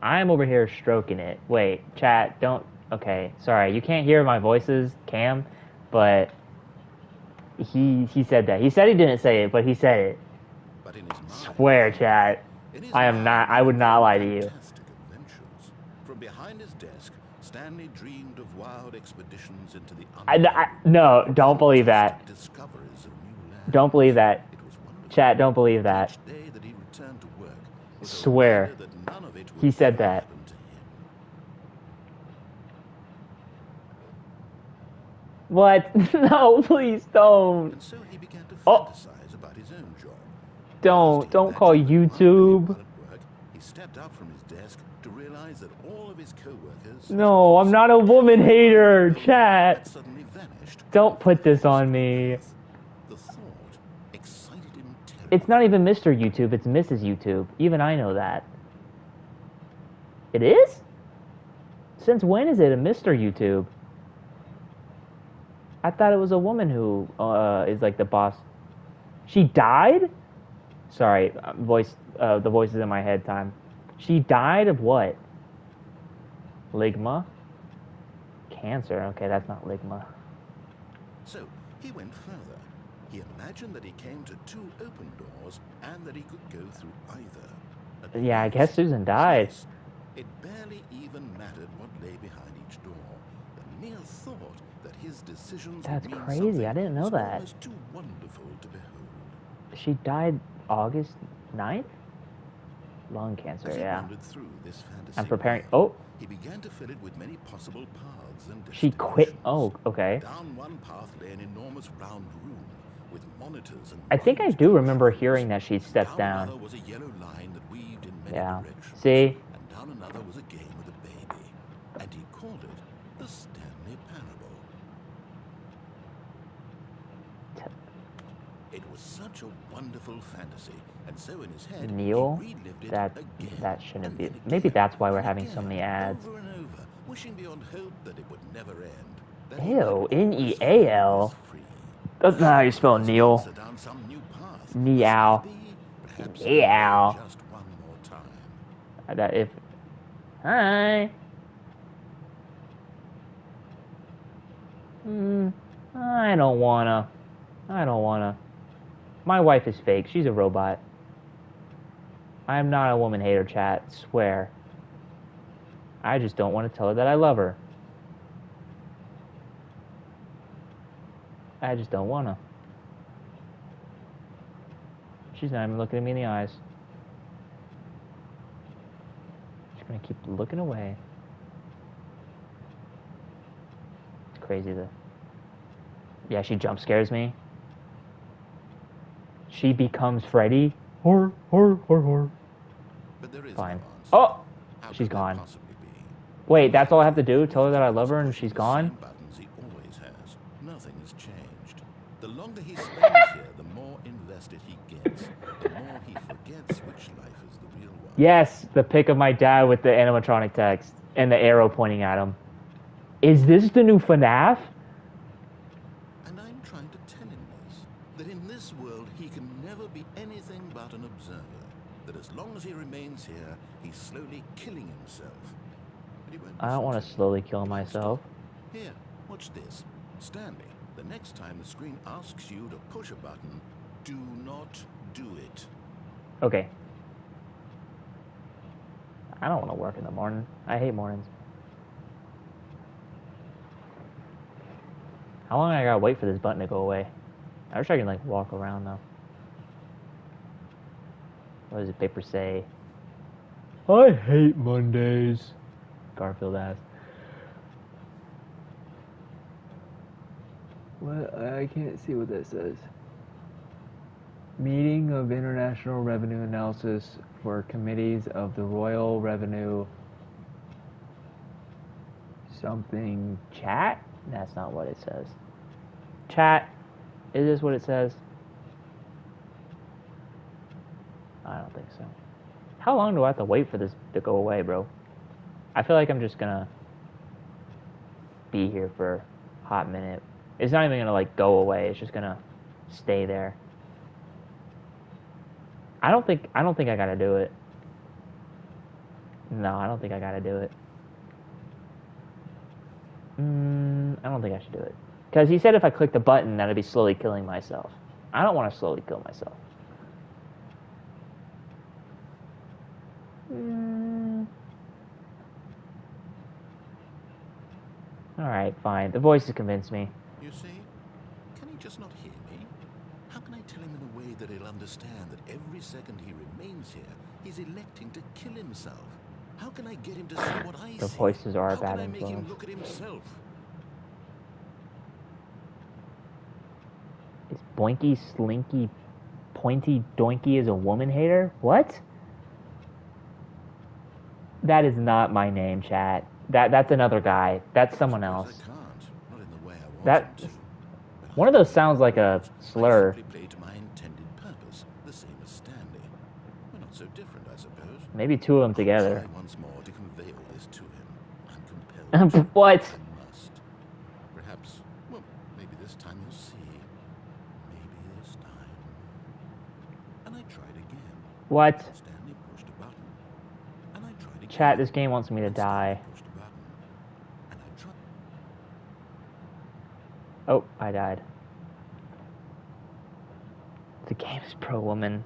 I'm over here stroking it. Wait, chat, don't... Okay, sorry. You can't hear my voices, Cam, but he said that. He said he didn't say it, but he said it. But in his mind, Swear, chat. I would not lie to you. Fantastic adventures. From behind his desk, Stanley dreamed of wild expeditions into the No, don't believe that. Discoveries of new lands. Don't believe that. It was wonderful. Chat, don't believe that. Each day that he returned to work was a Swear. reminder that none of it would He said ever that. happen to him. What? No, please don't. And so he began to Oh. fantasize about his own job. Don't call YouTube. He stepped up from his desk to realize that all of his co-workers... No, I'm not a woman hater, had chat. suddenly vanished. Don't put this on me. The thought excited him terribly. It's not even Mr. YouTube, it's Mrs. YouTube. Even I know that. It is? Since when is it a Mr. YouTube? I thought it was a woman who is like the boss. She died? Sorry, the voices in my head time. She died of what? Ligma? Cancer. Okay, that's not ligma. So he went further. He imagined that he came to two open doors and that he could go through either. At Yeah, I last, guess Susan died. yes, it barely even mattered what lay behind each door. The mere thought that his decisions That's would mean crazy. something I didn't know was that. almost too wonderful to behold. She died August 9th? Lung cancer, As he yeah. wandered through this fantasy I'm preparing... world, Oh, he began to fill it with many possible paths and she quit... destinations. Oh, okay. Down one path lay an enormous round room with monitors and I think I buttons do to remember controls. hearing that she steps Down down. another was a yellow line that weaved in many Yeah. directions. See? And down another was a game with a baby. And he called it the Stanley Parable. It was such a wonderful fantasy, and so in his head, Neil? he relived it That again. shouldn't and be... then Maybe again, that's why we're and having so again, many ads. Over and over, wishing beyond hope that it would never end. That he Ew, might always N-E-A-L. find his free. That's not how you spell Neil. Also down some new path. Meow. Perhaps Meow. just one more time. That if... Hi. I don't wanna. My wife is fake. She's a robot. I am not a woman hater, chat. Swear. I just don't want to tell her that I love her. I just don't wanna. She's not even looking at me in the eyes. She's gonna keep looking away. It's crazy that... Yeah, she jump scares me. She becomes Freddy. Horror, horror, horror, horror. But there is Fine. no answer. Oh! How She's could there gone. possibly be? Wait, that's all I have to do? Tell her that I love her and she's The gone? same buttons he always has. Nothing has changed. The longer he spends here, the more invested he gets. The more he forgets which life is the real one. Yes, the pic of my dad with the animatronic text and the arrow pointing at him. Is this the new FNAF? And I'm trying to tell him this, that in this world he can never be anything but an observer. That as long as he remains here, he's slowly killing himself. But he won't I don't want to listen slowly kill He won't myself. stop. Here, watch this. Stanley, the next time the screen asks you to push a button, do not do it. Okay. I don't want to work in the morning. I hate mornings. How long I gotta wait for this button to go away? I wish I could like walk around though. What does the paper say? I hate Mondays. Garfield asked. What? I can't see what that says. Meeting of International Revenue Analysis for Committees of the Royal Revenue something. Chat? That's not what it says. Chat? Is this what it says? I don't think so. How long do I have to wait for this to go away, bro? I feel like I'm just gonna be here for a hot minute. It's not even gonna like go away. It's just gonna stay there. I don't think I gotta do it. No, I don't think I gotta do it. I don't think I should do it. Because he said if I click the button, that I'd be slowly killing myself. I don't want to slowly kill myself. Alright, fine. The voice has convinced me. You see, can he just not hear me? How can I tell him in a way that he'll understand that every second he remains here, he's electing to kill himself? How can I get him to see what I see? The voices are a How bad can I make him influence. look at himself? Is Boinky, Slinky, Pointy, Doinky is a woman hater? What? That is not my name, chat. That's another guy. That's someone else. I can't. Not in the way I want That him to. But one of those sounds like a slur. I simply play to my intended purpose, the same as Stanley. We're not so different, I suppose. Maybe two of them together. I'll try once more to convey all this to him. I'm compelled. What? I must. Perhaps, well, maybe this time you'll see. Maybe this time. And I tried again. What? Stanley pushed a button. And I tried again. Chat, this game wants me to And Stanley die. pushed a button. And I tried. Oh, I died. The game is pro-woman.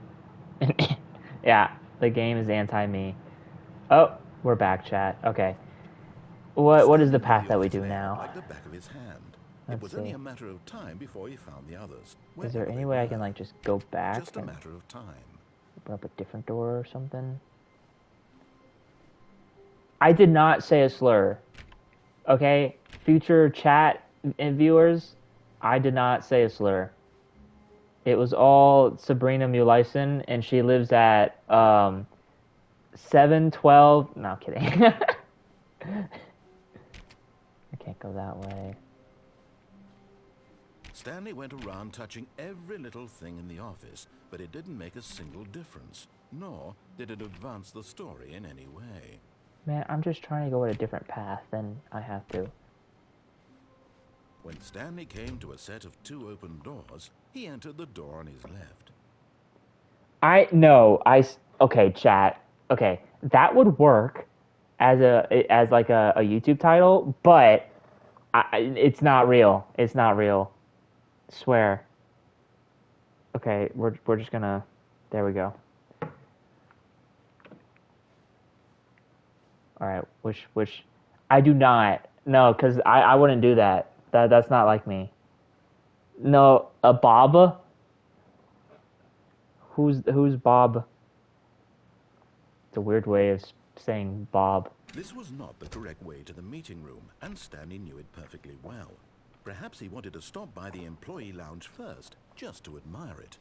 Yeah, the game is anti-me. Oh, we're back, chat. Okay. What is the path that we do now? Like the back of his hand. It Let's was only see. a matter of time before he found the others. Is there Wherever any they way I were. can like just go back Just a and matter of time. open up a different door or something? I did not say a slur. Okay? Future chat and viewers, I did not say a slur. It was all Sabrina Muleisen, and she lives at 712. No, kidding. I can't go that way. Stanley went around touching every little thing in the office, but it didn't make a single difference, nor did it advance the story in any way. Man, I'm just trying to go at a different path than I have to. When Stanley came to a set of 2 open doors, he entered the door on his left. Okay, chat. Okay, that would work as like a YouTube title, but it's not real. It's not real. Swear. Okay, we're just gonna. There we go. All right, which I do not. No, because I wouldn't do that. That's not like me. No, a Bob. Who's Bob? It's a weird way of saying Bob. This was not the correct way to the meeting room, and Stanley knew it perfectly well. Perhaps he wanted to stop by the employee lounge first, just to admire it.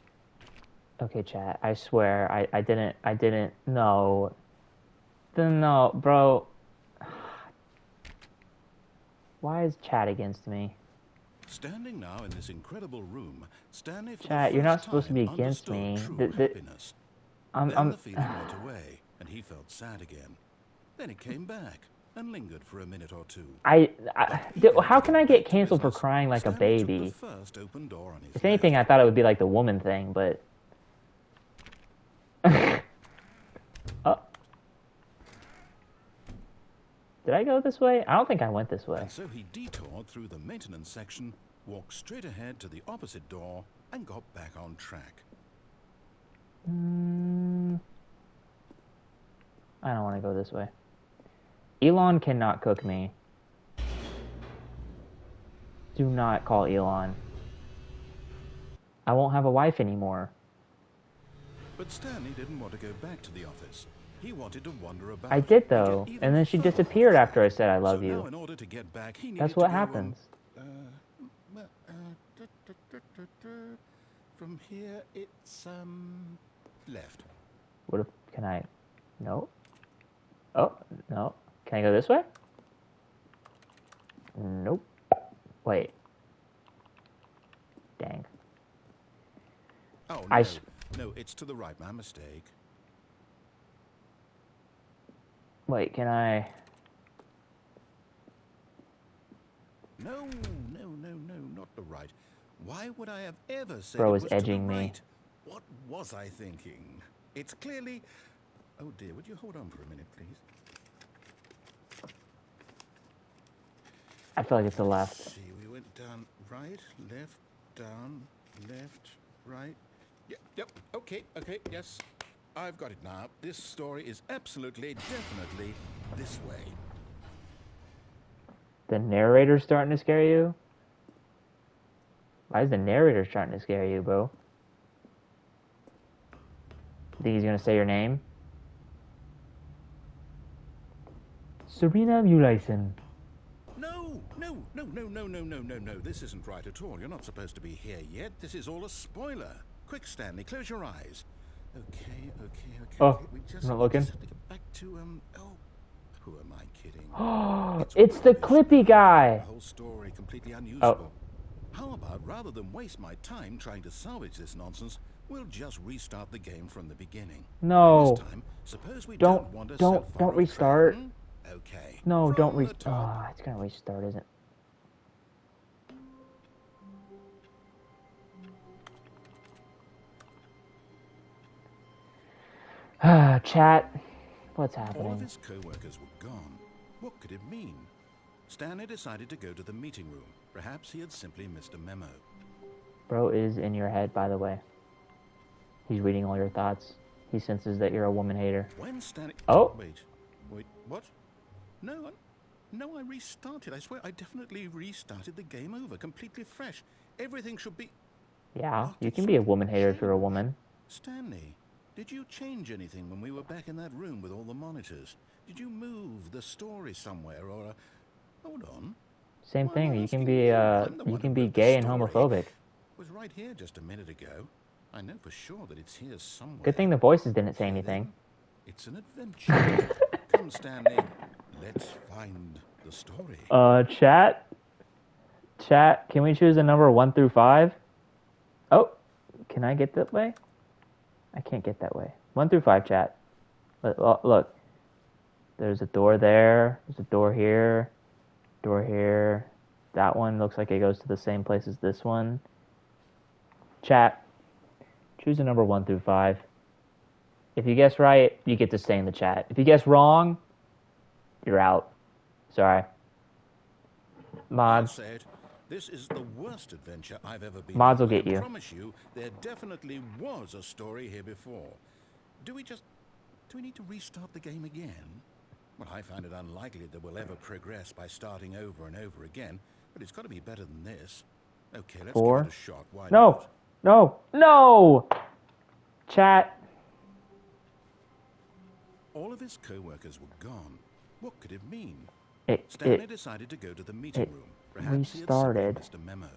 Okay, chat. I swear, I didn't. No, bro. Why is chat against me? Standing now in this incredible room, Stanley for Chat, the you're not first supposed to be time against understood me. true happiness. Then I'm the feeling went away, and he felt sad again. Then it came back and lingered for a minute or two. How can I get canceled for crying like a Stanley took baby? the first open door on his If anything, I left. thought it would be like the woman thing, but. Oh. Did I go this way? I don't think I went this way. And so he detoured through the maintenance section, walked straight ahead to the opposite door, and got back on track. I don't want to go this way. Elon cannot cook me. Do not call Elon. I won't have a wife anymore. But Stanley didn't want to go back to the office. He wanted to wander about. I did and though, get even and then she further disappeared off after I said I track. love So you. now in order to get back, he That's needed what to go, happens. From here, it's left. What if, can I, no? Oh, no. Can I go this way? Nope. Wait. Dang. Oh, I no. s- No, it's to the right. My mistake. Wait, can I... No, not the right. Why would I have ever said Bro it is was to the edging me. right? What was I thinking? It's clearly... Oh, dear. Would you hold on for a minute, please? I feel like it's the left. Let's see. We went down right, left, down, left, right. Yep. Okay, yes. I've got it now. This story is absolutely, definitely this way. The narrator's starting to scare you? Why is the narrator starting to scare you, bro? Think he's gonna say your name? Serena Mulaison. No. This isn't right at all. You're not supposed to be here yet. This is all a spoiler. Quick, Stanley, close your eyes. Okay. Oh, We just I'm not looking. have to get back to, who am I kidding? It's the Clippy guy. The whole story completely unusable. Oh. How about, rather than waste my time trying to salvage this nonsense, we'll just restart the game from the beginning. No. And this time, suppose we don't wander so far Don't off restart. track, hmm? Okay. No, From don't the restart. top. Oh, it's gonna restart, isn't it? Chat, what's All of happening? his co-workers were gone. What could it mean? Stanley decided to go to the meeting room. Perhaps he had simply missed a memo. Bro is in your head, by the way. He's reading all your thoughts. He senses that you're a woman hater. When Stanley... Oh. Wait, what? No, I restarted. I swear, I definitely restarted the game over, completely fresh. Everything should be... Yeah, What you did can be a you woman hater if you're a change? woman. Stanley, did you change anything when we were back in that room with all the monitors? Did you move the story somewhere, or... Hold on. Same Why, thing. I'm You can asking be you. I'm the you one can who be wrote the gay and story. homophobic. It was right here just a minute ago. I know for sure that it's here somewhere. Good thing the voices didn't say Okay, anything. then. It's an adventure. Come, Stanley. Let's find the story. Chat, can we choose a number 1 through 5? Oh, can I get that way? I can't get that way. 1 through 5, chat. Look. There's a door there. There's a door here. Door here. That one looks like it goes to the same place as this one. Chat, choose a number 1 through 5. If you guess right, you get to stay in the chat. If you guess wrong, you're out. Sorry. I'll Mods. say it. This is the worst adventure I've ever been Mods on. will get I you. can promise you, there definitely was a story here before. Do we need to restart the game again? Well, I find it unlikely that we'll ever progress by starting over and over again, but it's got to be better than this. Okay, let's 4. give it a shot. Why not? No! Chat. All of his co-workers were gone. What could it mean? It Stanley decided to go to the meeting room. Perhaps he had simply restarted. missed a memo.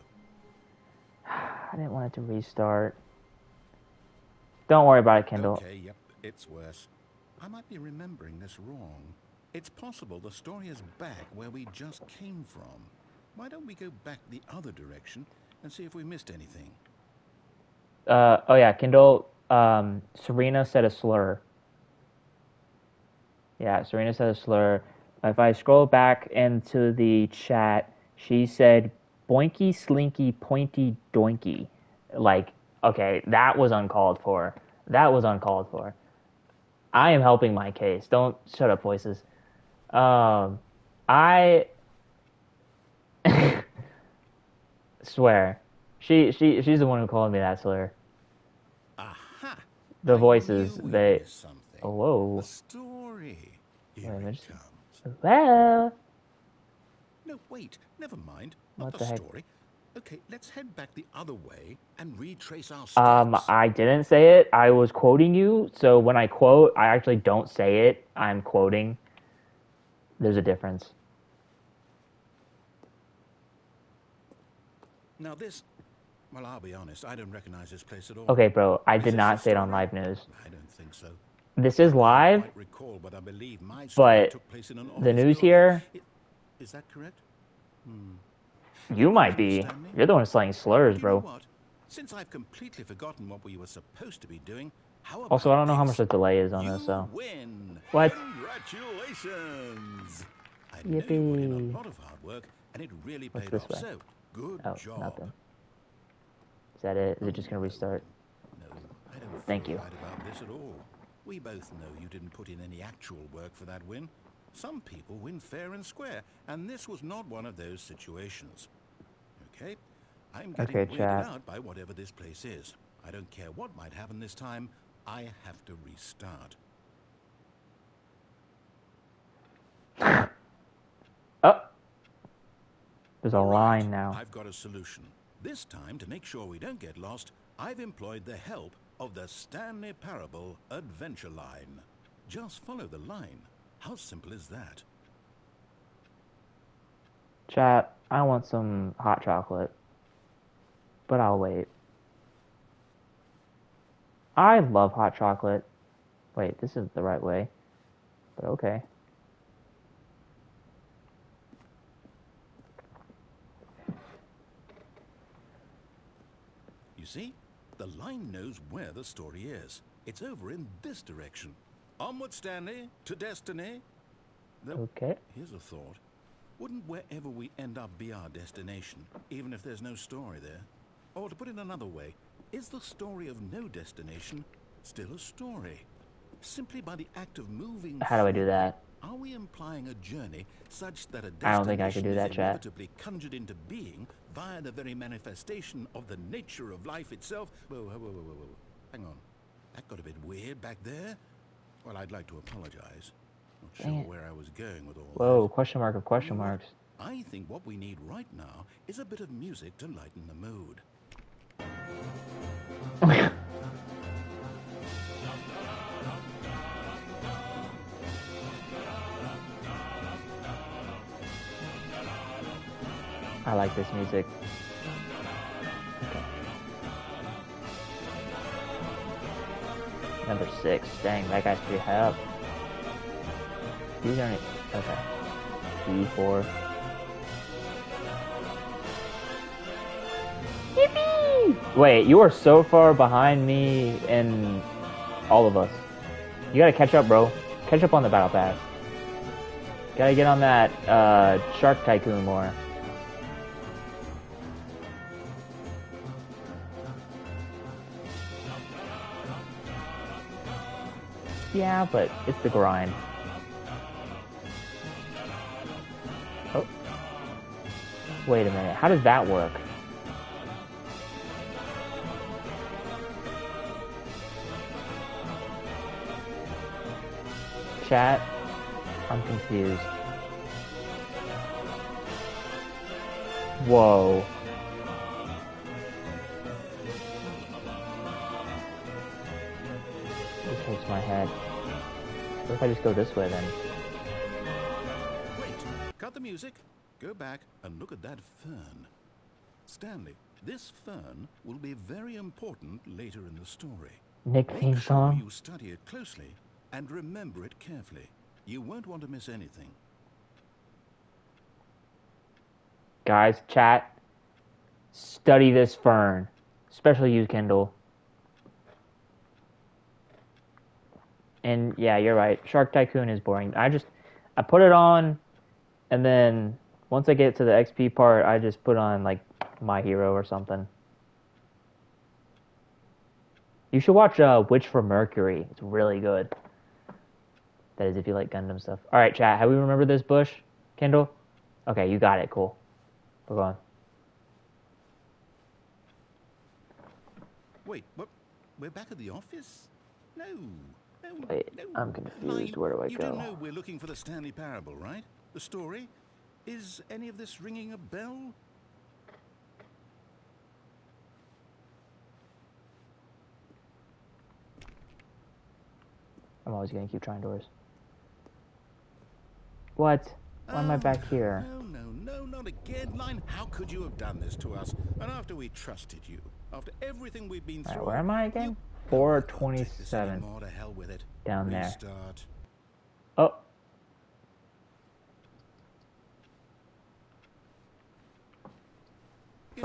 I didn't want it to restart. Don't worry about it, Kendall. Okay, yep, it's worse. I might be remembering this wrong. It's possible the story is back where we just came from. Why don't we go back the other direction and see if we missed anything? Oh yeah, Kendall. Serena said a slur. Yeah, Serena said a slur. If I scroll back into the chat, she said boinky, slinky, pointy, doinky. Like, okay, that was uncalled for. I am helping my case. Don't shut up, voices. I swear, she's the one who called me that slur. Aha! The I voices, knew we they. missed something. Oh, whoa. The story. Here Wait, it there's- comes. Well, No, wait. Never mind. Not What the the heck? story. Okay, let's head back the other way and retrace our steps. I didn't say it. I was quoting you. So when I quote, I actually don't say it. I'm quoting. There's a difference. Now this... Well, I'll be honest. I don't recognize this place at all. Okay, bro. I Is did this not the say it on story? live news. I don't think so. This is I live, can't quite recall, but I believe my story but took place in an the office news building. here. Is that correct? You might be. Stanley? You're the one slaying slurs, Do you know bro. what? Since I've completely forgotten what we were supposed to be doing, how about Also, I don't know how much this? the delay is on You this, so. win! What? Congratulations! I know you put in Yippee. a lot of hard work, and it really What's paid this off. way? So, good Oh, job. nothing. Is that it? Is it just gonna restart? No, I don't Thank feel you. right about this at all. We both know you didn't put in any actual work for that win. Some people win fair and square, and this was not one of those situations. Okay? I'm getting Okay, weirded chat. out by whatever this place is. I don't care what might happen this time. I have to restart. Oh! There's a All right, line now. I've got a solution. This time, to make sure we don't get lost, I've employed the help of the Stanley Parable Adventure Line. Just follow the line. How simple is that? Chat, I want some hot chocolate. But I'll wait. I love hot chocolate. Wait, this isn't the right way. But okay. You see, the line knows where the story is. It's over in this direction. Onward, Stanley, to destiny. Though, Okay. here's a thought. Wouldn't wherever we end up be our destination, even if there's no story there? Or to put it another way, is the story of no destination still a story? Simply by the act of moving How do I do that? Are we implying a journey such that a destination I don't think I could do that, is chat. inevitably conjured into being via the very manifestation of the nature of life itself? Whoa. Hang on. That got a bit weird back there. Well, I'd like to apologize. Not sure Dang it. where I was going with all Whoa, that. question mark of question You know what? marks. I think what we need right now is a bit of music to lighten the mood. I like this music. Okay. Number 6. Dang, that guy's pretty high up. These aren't... Okay. E4. Yippee! Wait, you are so far behind me and all of us. You gotta catch up, bro. Catch up on the battle pass. Gotta get on that Shark Tycoon more. Yeah, but it's the grind. Oh. Wait a minute. How does that work? Chat, I'm confused. Whoa. This hurts my head. What if I just go this way then? Wait, cut the music, go back and look at that fern. Stanley, this fern will be very important later in the story. Nick Make theme sure song? you study it closely and remember it carefully. You won't want to miss anything. Guys, chat, study this fern. Especially you, Kendall. And yeah, you're right. Shark Tycoon is boring. I put it on, and then once I get to the XP part, I just put on like My Hero or something. You should watch Witch from Mercury. It's really good. That is if you like Gundam stuff. All right, chat. Have we remembered this bush, Kendall? Okay, you got it. Cool. We're going. Wait, what? We're back at the office? No. Wait, no. I'm confused. Line, Where do I you go? do know we're looking for the Stanley Parable, right? The story? Is any of this ringing a bell? I'm always gonna keep trying doors. What? Why am I back here? No, not again. Line, how could you have done this to us? And after we trusted you, after everything we've been through... Alright, where am I again? You... 427. More to hell with it. Down there. Restart. Oh.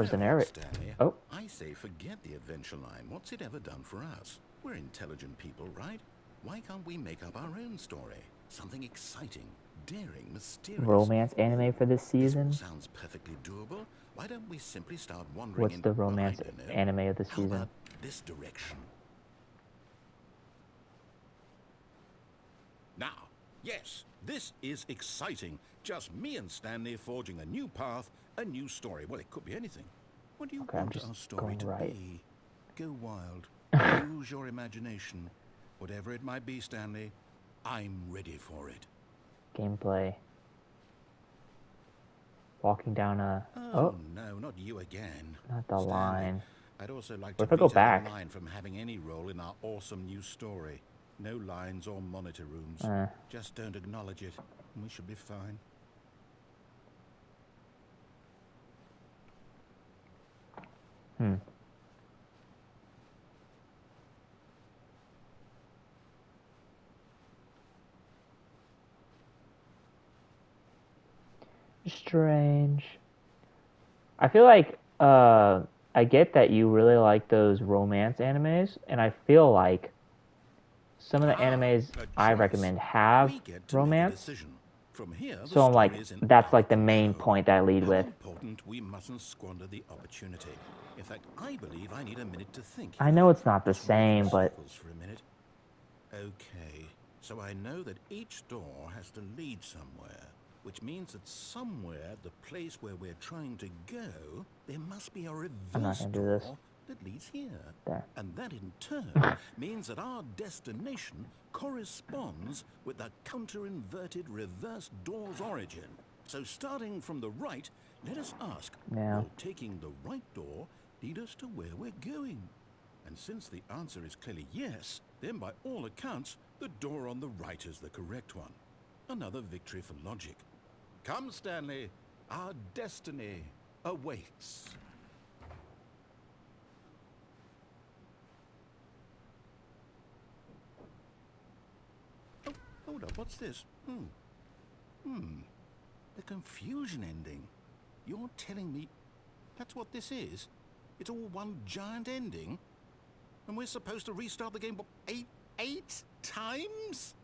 Where's the know what, narrator? Stanley? Oh. I say forget the adventure line. What's it ever done for us? We're intelligent people, right? Why can't we make up our own story? Something exciting, daring, mysterious. Romance anime for this season? This all sounds perfectly doable. Why don't we simply start wandering What's in... the romance well, I don't know. anime of the How season? about this direction? Now, yes, this is exciting. Just me and Stanley forging a new path, a new story. Well, it could be anything. What do you Okay, I'm want just our story going to right. be? Go wild. Use your imagination. Whatever it might be, Stanley, I'm ready for it. Gameplay. Walking down a... Oh, no, not you again. Not the Stanley, line. I'd also like What to if I go veto back? the line from having any role in our awesome new story. No lines or monitor rooms. Just don't acknowledge it, and we should be fine. Strange. I feel like I get that you really like those romance animes, and I feel like some of the animes I recommend have We get to romance. make a decision. From here, the So I'm like, story is in that's our like the main control. point that I lead How with. important we mustn't squander the opportunity. In fact, I believe I need a minute to think. I know it's not the Just walk in same, but circles for a minute. Okay, so I know that each door has to lead somewhere, which means that somewhere, the place where we're trying to go, there must be a I'm not reverse gonna do door this. that leads here. There. And that in turn means that our destination corresponds with the counter-inverted reverse door's origin. So starting from the right, let us ask, Yeah. will taking the right door lead us to where we're going? And since the answer is clearly yes, then by all accounts, the door on the right is the correct one. Another victory for logic. Come, Stanley, our destiny awaits. Oh, hold up, what's this? The confusion ending. You're telling me that's what this is? It's all one giant ending? And we're supposed to restart the game eight times?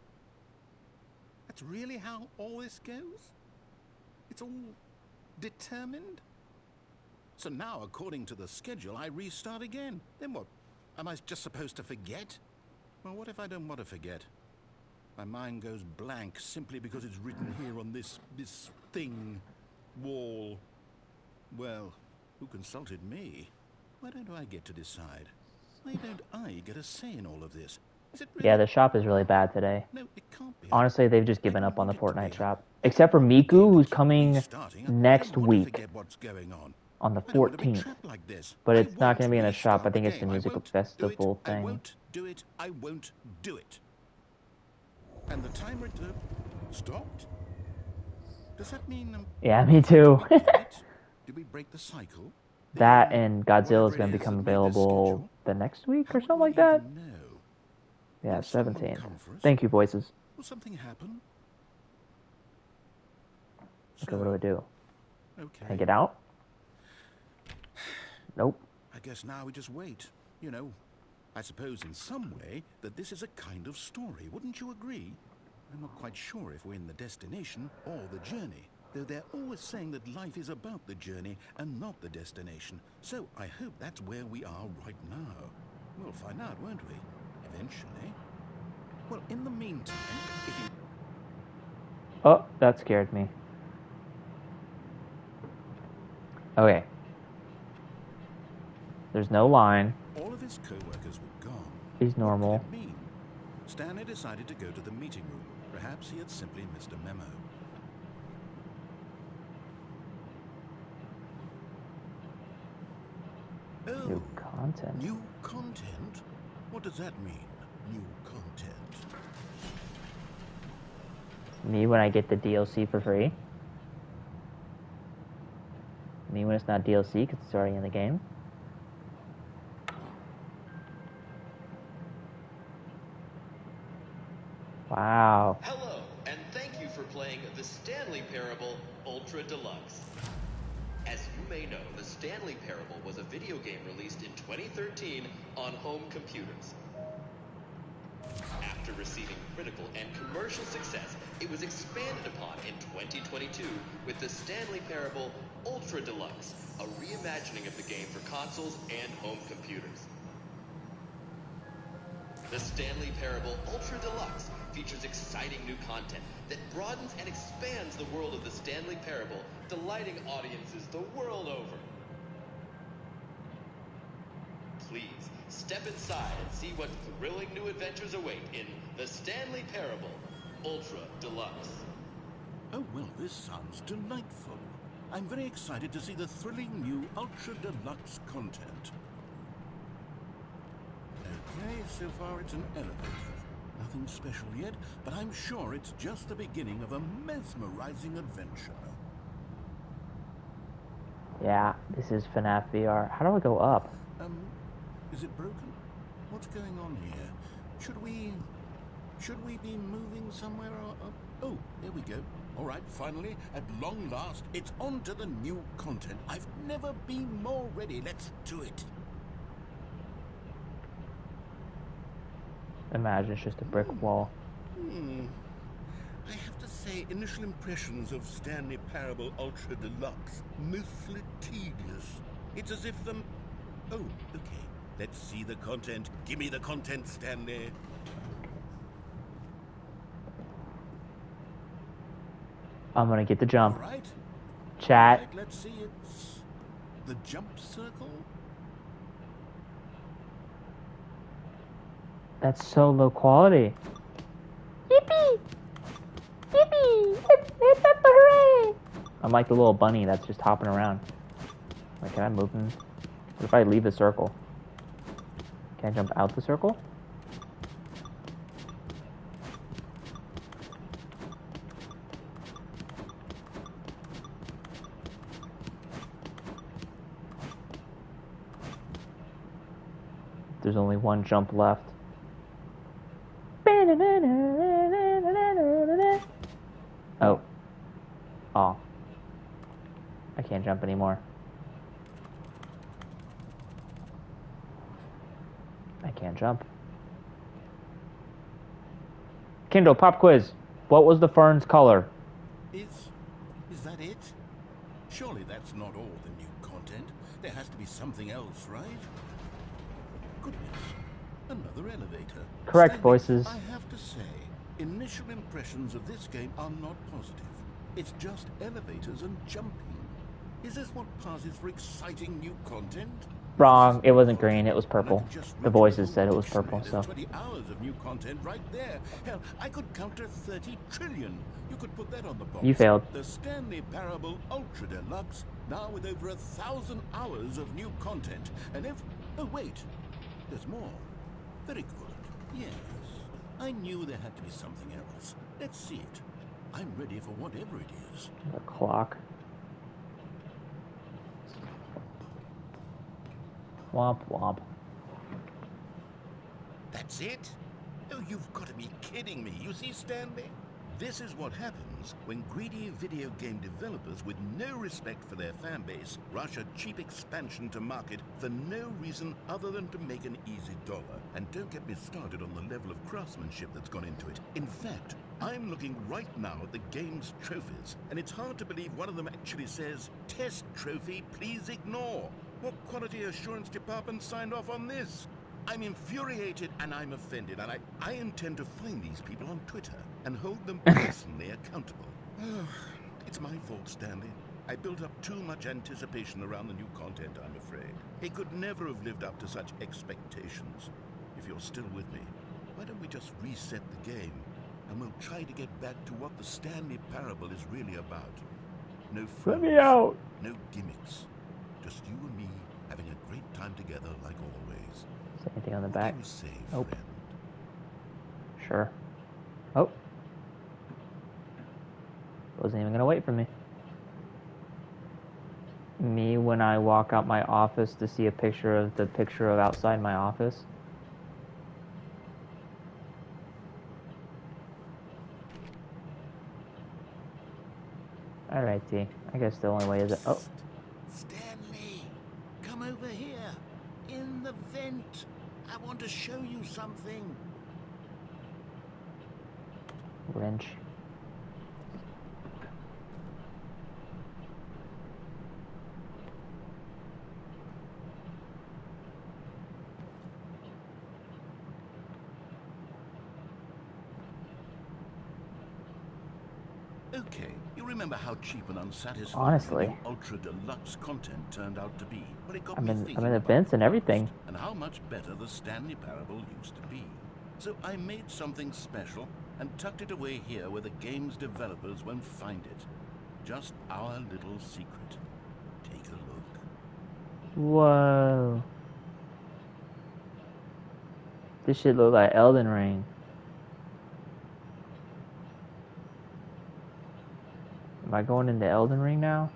That's really how all this goes? It's all determined? So now, according to the schedule, I restart again. Then what? Am I just supposed to forget? Well, what if I don't want to forget? My mind goes blank simply because it's written here on this thing, wall. Well, who consulted me? Why don't I get to decide? Why don't I get a say in all of this? Is it really? Yeah, the shop is really bad today. No, it can't be. Honestly, they've just I given don't up on the want it to Fortnite be. shop. I Except for don't want the game Miku, to who's keep coming restarting. I next don't want to week forget what's going on. on the I don't want to be 14th. trapped like this. But I it's not won't going to be in a shop. I restart think the it's the game. I musical won't festival do it. thing. I won't do it. I won't do it. And the timer stopped? Does that mean Yeah, me too. did we quit? Did we break the cycle? That Then and Godzilla is whatever going it to is become that made this available schedule, the next week how or would something we like that. even know? Yeah, Will someone 17th. come for us? Thank you, voices. Will something happen? Okay, what do I do? Okay. Can I get out? Nope. I guess now we just wait. You know, I suppose in some way that this is a kind of story. Wouldn't you agree? I'm not quite sure if we're in the destination or the journey, though they're always saying that life is about the journey and not the destination. So I hope that's where we are right now. We'll find out, won't we? Eventually. Well, in the meantime, if you... Oh, that scared me. Okay. There's no line. All of his co-workers were gone. He's normal. What could it mean? Stanley decided to go to the meeting room. Perhaps he had simply missed a memo. Oh, New content. new content? What does that mean, new content? Me when I get the DLC for free. Me when it's not DLC because it's already in the game. Wow. Hello, and thank you for playing the Stanley Parable Ultra Deluxe. As you may know, the Stanley Parable was a video game released in 2013 on home computers. After receiving critical and commercial success, it was expanded upon in 2022 with the Stanley Parable Ultra Deluxe, a reimagining of the game for consoles and home computers. The Stanley Parable Ultra Deluxe features exciting new content that broadens and expands the world of the Stanley Parable, delighting audiences the world over. Please, step inside and see what thrilling new adventures await in the Stanley Parable Ultra Deluxe. Oh, well, this sounds delightful. I'm very excited to see the thrilling new Ultra Deluxe content. Okay, so far it's an elevator. Nothing special yet, but I'm sure it's just the beginning of a mesmerizing adventure. Yeah, this is FNAF VR. How do I go up? Is it broken? What's going on here? Should we be moving somewhere or... Oh, there we go. All right, finally, at long last, it's on to the new content. I've never been more ready. Let's do it. Imagine it's just a brick wall. I have to say, initial impressions of Stanley Parable Ultra Deluxe, mostly tedious. It's as if Oh, okay. Let's see the content. Give me the content, Stanley. I'm gonna get the jump. All right. Chat. All right, let's see. It's the jump circle. That's so low quality. Yippee! Yippee! Hip, hip, hip, hooray! I'm like the little bunny that's just hopping around. Like, can I move him? What if I leave the circle? Can I jump out the circle? There's only one jump left. Oh. Oh. I can't jump anymore. I can't jump. Kindle, pop quiz. What was the fern's color? Is that it? Surely that's not all the new content. There has to be something else, right? Goodness. Another elevator. Correct, Stanley, voices. I have to say, initial impressions of this game are not positive. It's just elevators and jumping. Is this what passes for exciting new content? Wrong. It wasn't green. It was purple. The voices said it was purple, so. 20 hours of new content right there. Hell, I could counter 30 trillion. You could put that on the box. You failed. The Stanley Parable Ultra Deluxe, now with over 1,000 hours of new content. And if... Oh, wait. There's more. Very good. Yes. I knew there had to be something else. Let's see it. I'm ready for whatever it is. The clock. Womp womp. That's it? Oh, you've got to be kidding me. You see, Stanley? This is what happens when greedy video game developers with no respect for their fan base rush a cheap expansion to market for no reason other than to make an easy dollar. And don't get me started on the level of craftsmanship that's gone into it. In fact, I'm looking right now at the game's trophies, and it's hard to believe one of them actually says, "Test trophy, please ignore." What quality assurance department signed off on this? I'm infuriated and I'm offended, and I intend to find these people on Twitter and hold them personally accountable. It's my fault, Stanley. I built up too much anticipation around the new content, I'm afraid. It could never have lived up to such expectations. If you're still with me, why don't we just reset the game, and we'll try to get back to what the Stanley Parable is really about. No Let me frills, out. no gimmicks. Just you and me having a great time together like always. Is there anything on the What back? do you say, Nope. friend? Sure. Oh. Wasn't even gonna wait for me. Me when I walk out my office to see a picture of the picture of outside my office. Alright, T. I guess the only way is it. Oh. Stanley, come over here. In the vent. I want to show you something. Wrench. Okay, you remember how cheap and unsatisfying Honestly. the new Ultra Deluxe content turned out to be? Well, it got I'm me in thinking the about vents the and everything. past and how much better the Stanley Parable used to be. So I made something special and tucked it away here where the game's developers won't find it. Just our little secret. Take a look. Whoa. This shit look like Elden Ring. Am I going into Elden Ring now?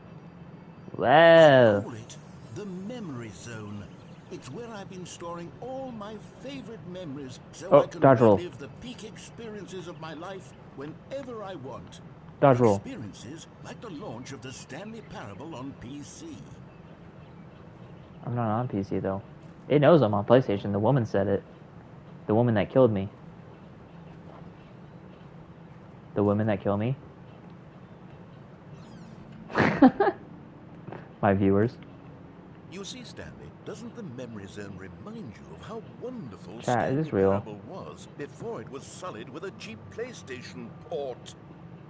Whoa. Call it the Memory Zone. It's where I've been storing all my favorite memories so I can Dodge roll. relive the peak experiences of my life whenever I want. Dodge roll. Experiences like the launch of the Stanley Parable on PC. I'm not on PC though. It knows I'm on PlayStation. The woman said it. The woman that killed me. The woman that killed me. My viewers. You see, Stanley, doesn't the Memory Zone remind you of how wonderful Chat, is Stanley this real? Parable was before it was sullied with a cheap PlayStation port?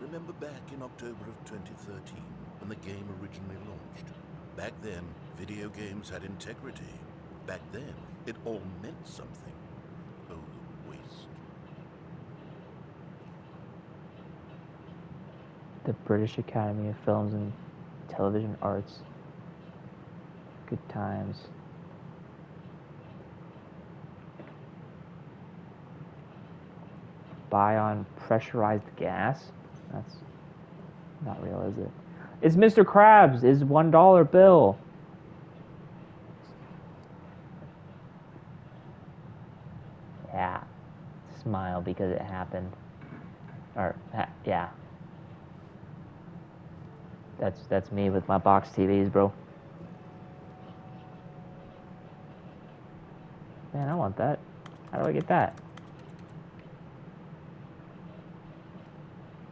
Remember back in October of 2013 when the game originally launched? Back then, video games had integrity. Back then, it all meant something. Oh, the waste. The British Academy of Films and Television Arts. Good times. Buy on pressurized gas? That's not real, is it? It's Mr. Krabs. His $1 bill. Yeah. Smile because it happened. Or, yeah. That's me with my box TVs, bro. Man, I want that. How do I get that?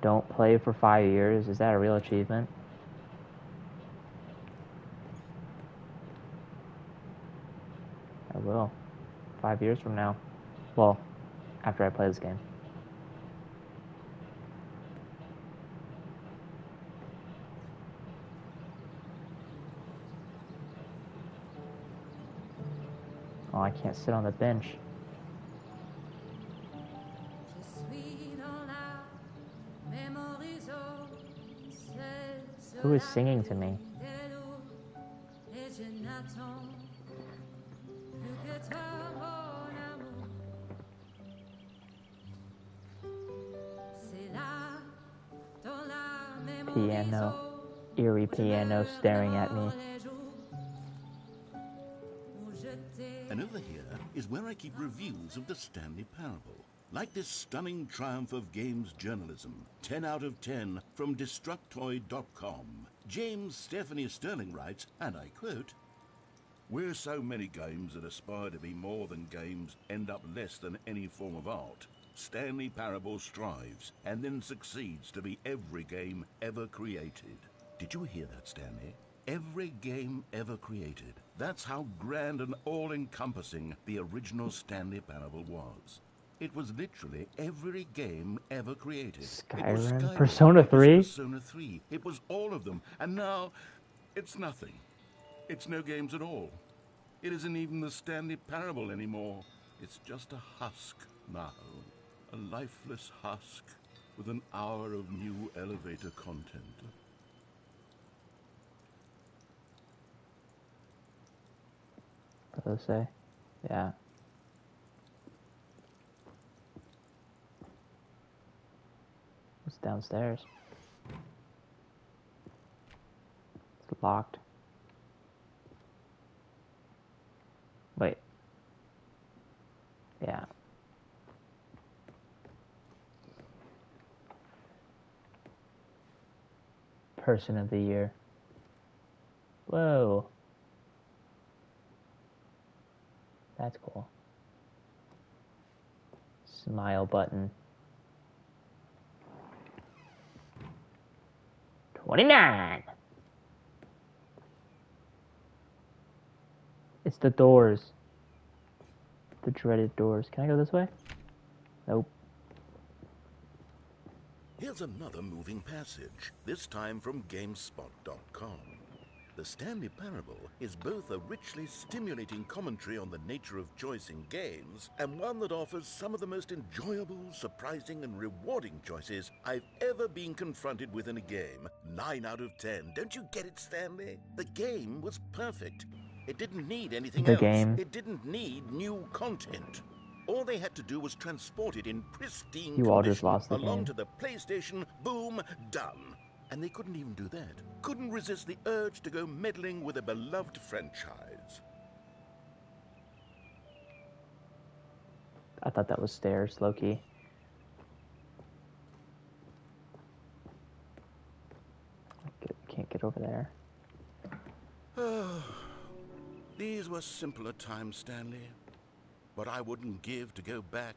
Don't play for 5 years. Is that a real achievement? I will. 5 years from now. Well, after I play this game. Oh, I can't sit on the bench. Who is singing to me? Piano. Eerie piano staring at me. And over here is where I keep reviews of the Stanley Parable. Like this stunning triumph of games journalism, 10 out of 10 from Destructoid.com. James Stephanie Sterling writes, and I quote, "Where so many games that aspire to be more than games end up less than any form of art, Stanley Parable strives and then succeeds to be every game ever created." Did you hear that, Stanley? Every game ever created. That's how grand and all-encompassing the original Stanley Parable was. It was literally every game ever created. It was Skyrim, Skyrim, Persona it was 3? Persona 3. It was all of them. And now, it's nothing. It's no games at all. It isn't even the Stanley Parable anymore. It's just a husk now. A lifeless husk with an hour of new elevator content. What do they say? Yeah. It's downstairs. It's locked. Wait. Yeah. Person of the year. Whoa. That's cool. Smile button. 29. It's the doors. The dreaded doors. Can I go this way? Nope. Here's another moving passage, this time from GameSpot.com. The Stanley Parable is both a richly stimulating commentary on the nature of choice in games, and one that offers some of the most enjoyable, surprising, and rewarding choices I've ever been confronted with in a game. 9 out of 10. Don't you get it, Stanley? The game was perfect. It didn't need anything The else. game. It didn't need new content. All they had to do was transport it in pristine You all just condition lost the along game. to the PlayStation, boom, done. And they couldn't even do that. Couldn't resist the urge to go meddling with a beloved franchise. I thought that was stairs, low-key. Can't get over there. These were simpler times, Stanley. What I wouldn't give to go back,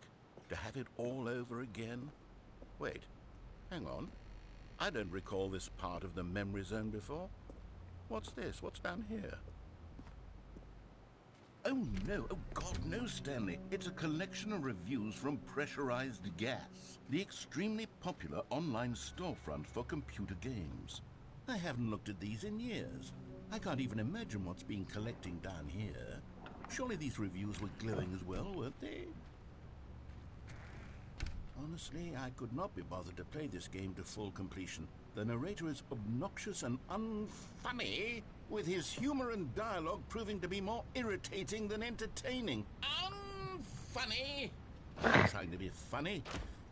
to have it all over again. Wait, hang on. I don't recall this part of the memory zone before. What's this? What's down here? Oh no, oh God, no, Stanley. It's a collection of reviews from Pressurized Gas, the extremely popular online storefront for computer games. I haven't looked at these in years. I can't even imagine what's been collecting down here. Surely these reviews were glowing as well, weren't they? Honestly, I could not be bothered to play this game to full completion. The narrator is obnoxious and unfunny, with his humor and dialogue proving to be more irritating than entertaining. Unfunny! I'm not trying to be funny.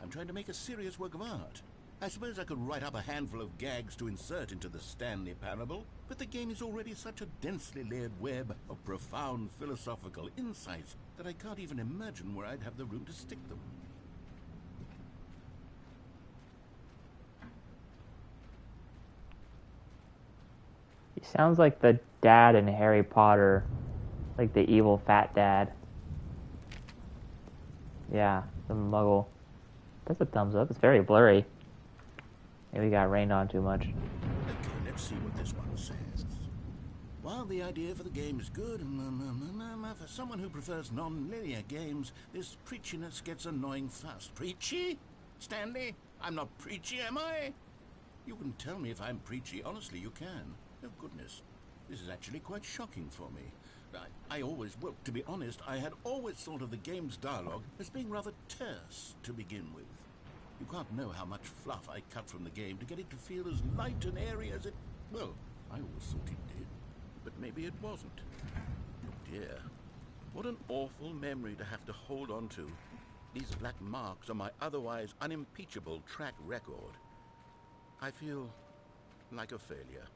I'm trying to make a serious work of art. I suppose I could write up a handful of gags to insert into the Stanley Parable, but the game is already such a densely layered web of profound philosophical insights that I can't even imagine where I'd have the room to stick them. He sounds like the dad in Harry Potter. Like the evil fat dad. Yeah, the muggle. That's a thumbs up. It's very blurry. Maybe we got rained on too much. Okay, let's see what this one says. While the idea for the game is good, for someone who prefers non-linear games, this preachiness gets annoying fast. Preachy? Stanley? I'm not preachy, am I? You can tell me if I'm preachy. Honestly, you can. Oh, goodness. This is actually quite shocking for me. Well, to be honest, I had always thought of the game's dialogue as being rather terse to begin with. You can't know how much fluff I cut from the game to get it to feel as light and airy as it... Well, I always thought it did, but maybe it wasn't. Oh dear. What an awful memory to have to hold on to. These black marks are my otherwise unimpeachable track record. I feel like a failure.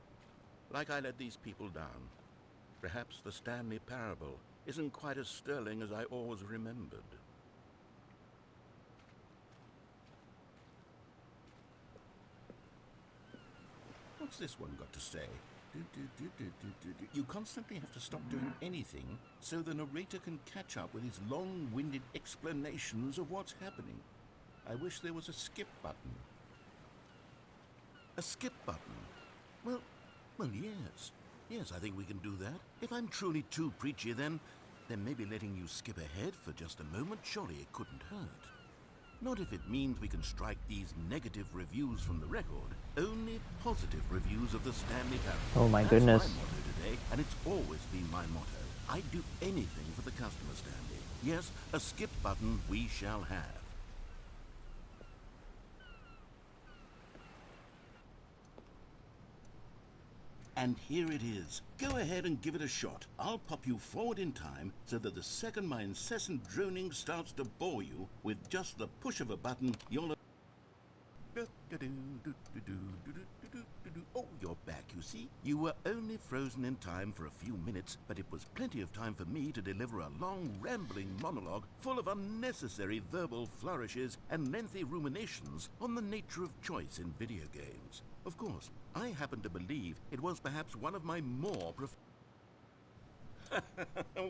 Like I let these people down. Perhaps the Stanley Parable isn't quite as sterling as I always remembered. What's this one got to say? You constantly have to stop doing anything so the narrator can catch up with his long-winded explanations of what's happening. I wish there was a skip button. A skip button? Well, yes. Yes, I think we can do that. If I'm truly too preachy, then maybe letting you skip ahead for just a moment, surely it couldn't hurt. Not if it means we can strike these negative reviews from the record. Only positive reviews of the Stanley Parable. Oh my goodness. That's my motto today, and it's always been my motto. I'd do anything for the customer, Stanley. Yes, a skip button we shall have. And here it is. Go ahead and give it a shot. I'll pop you forward in time so that the second my incessant droning starts to bore you, with just the push of a button, you'll... Oh, you're back, you see, you were only frozen in time for a few minutes, but it was plenty of time for me to deliver a long, rambling monologue full of unnecessary verbal flourishes and lengthy ruminations on the nature of choice in video games. Of course, I happen to believe it was perhaps one of my more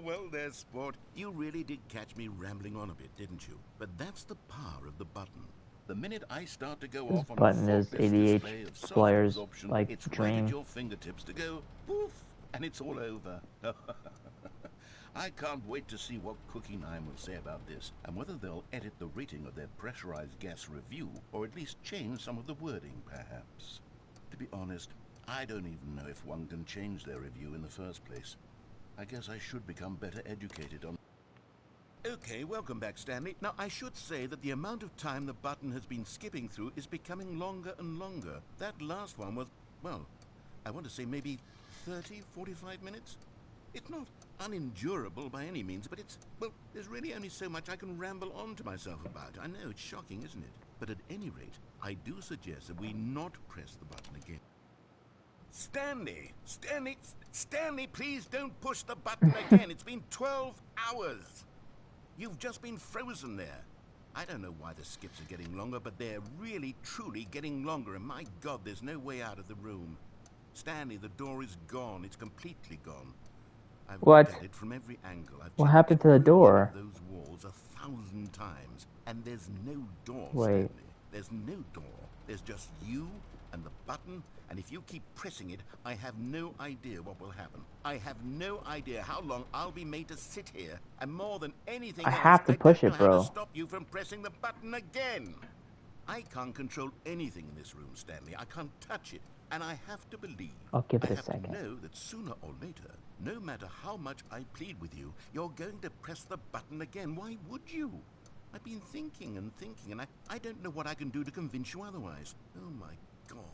Well there, sport. You really did catch me rambling on a bit, didn't you? But that's the power of the button. The minute I start to go This off on a button is faultless ADH display of soft players absorption, like it's right dream. at your fingertips to go poof, and it's all over. I can't wait to see what Cookie 9 will say about this, and whether they'll edit the rating of their pressurized gas review, or at least change some of the wording, perhaps. To be honest, I don't even know if one can change their review in the first place. I guess I should become better educated on... Okay, welcome back, Stanley. Now, I should say that the amount of time the button has been skipping through is becoming longer and longer. That last one was, well, I want to say maybe 30, 45 minutes? It's not unendurable by any means, but it's, well, there's really only so much I can ramble on to myself about. I know, it's shocking, isn't it? But at any rate, I do suggest that we not press the button again. Stanley, please don't push the button again. It's been 12 hours. You've just been frozen there. I don't know why the skips are getting longer, but they're really, truly getting longer, and my God, there's no way out of the room. Stanley, the door is gone. It's completely gone. I've What? looked at it from every angle. I've What checked happened to the every one door? of those walls 1,000 times, and there's no door, Wait. Stanley. There's no door. There's just you and the button, and if you keep pressing it, I have no idea what will happen. I have no idea how long I'll be made to sit here, and more than anything I else, have to I push don't it, know how bro. to stop you from pressing the button again. I can't control anything in this room, Stanley. I can't touch it, and I have to believe. I'll give it I a have second. to know that sooner or later, no matter how much I plead with you, you're going to press the button again. Why would you? I've been thinking, and I don't know what I can do to convince you otherwise. Oh my God.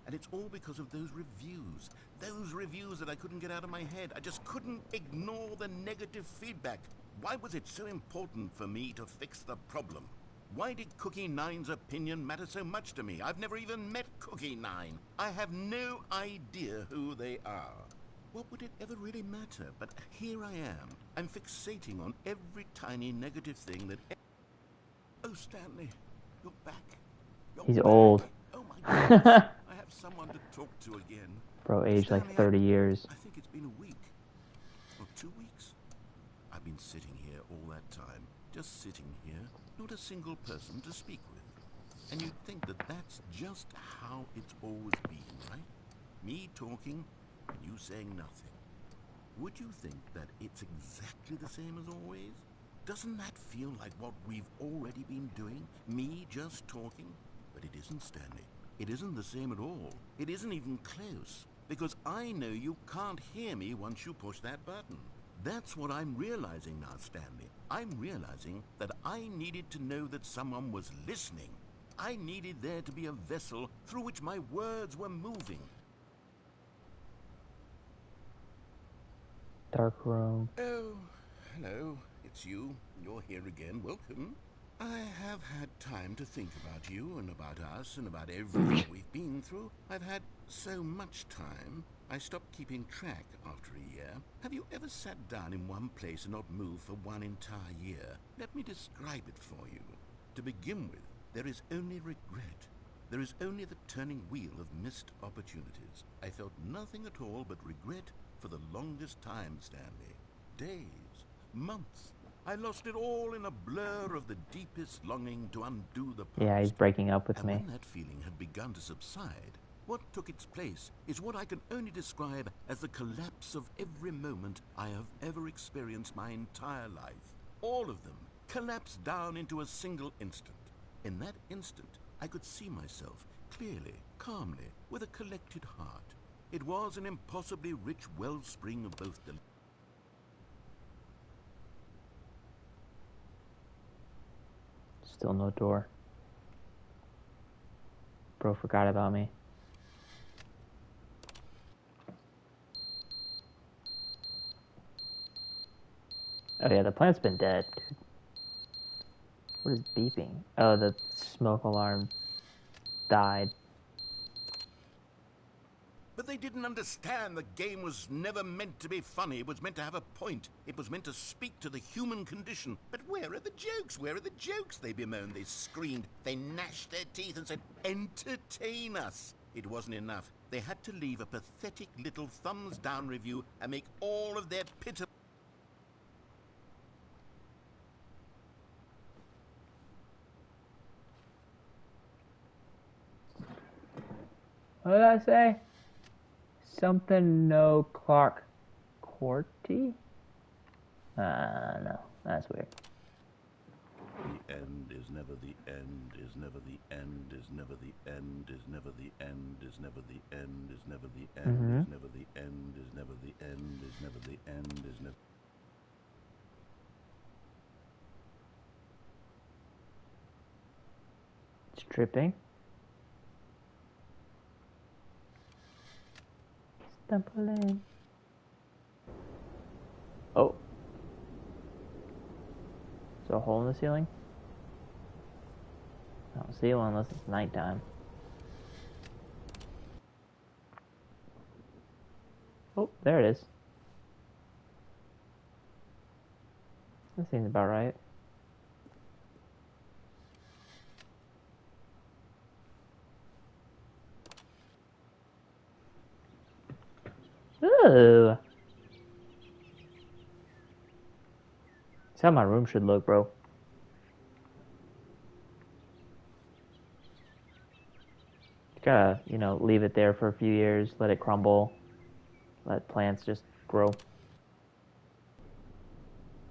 And it's all because of those reviews. Those reviews that I couldn't get out of my head. I just couldn't ignore the negative feedback. Why was it so important for me to fix the problem? Why did Cookie 9's opinion matter so much to me? I've never even met Cookie 9. I have no idea who they are. What would it ever really matter? But here I am. I'm fixating on every tiny negative thing that... Oh, Stanley, you're back. You're He's back. old. Oh, my goodness. I have someone to talk to again. Bro, aged like Stanley, 30 years. I think it's been a week. Or 2 weeks. I've been sitting here all that time. Just sitting here. Not a single person to speak with. And you'd think that that's just how it's always been, right? Me talking, and you saying nothing. Would you think that it's exactly the same as always? Doesn't that feel like what we've already been doing? Me just talking? But it isn't, Stanley. It isn't the same at all. It isn't even close. Because I know you can't hear me once you push that button. That's what I'm realizing now, Stanley. I'm realizing that I needed to know that someone was listening. I needed there to be a vessel through which my words were moving. Dark room. Oh, hello. It's you. You're here again. Welcome. I have had time to think about you and about us and about everything we've been through. I've had so much time. I stopped keeping track after a year. Have you ever sat down in one place and not moved for one entire year? Let me describe it for you. To begin with, there is only regret. There is only the turning wheel of missed opportunities. I felt nothing at all but regret for the longest time, Stanley. Days, months. I lost it all in a blur of the deepest longing to undo the past. Yeah, he's breaking up with And me. when that feeling had begun to subside, what took its place is what I can only describe as the collapse of every moment I have ever experienced my entire life. All of them collapsed down into a single instant. In that instant, I could see myself clearly, calmly, with a collected heart. It was an impossibly rich wellspring of both the... Still no door. Bro forgot about me. Oh yeah, the plant's been dead. What is beeping? Oh, the smoke alarm died. But they didn't understand the game was never meant to be funny. It was meant to have a point. It was meant to speak to the human condition. But where are the jokes? Where are the jokes? They bemoaned, they screamed, they gnashed their teeth and said, entertain us. It wasn't enough. They had to leave a pathetic little thumbs-down review and make all of their pitiful... What did I say? Something no clock QWERTY? No, that's weird. The end is never the end, is never the end, is never the end, is never the end, is never the end, is never the end, is never the end, is never the end, is never the end, is never... It's tripping. Stumbling. Oh. Is there a hole in the ceiling? I don't see one unless it's nighttime. Oh, there it is. That seems about right. Ooh. That's how my room should look, bro. You gotta, you know, leave it there for a few years, let it crumble, let plants just grow.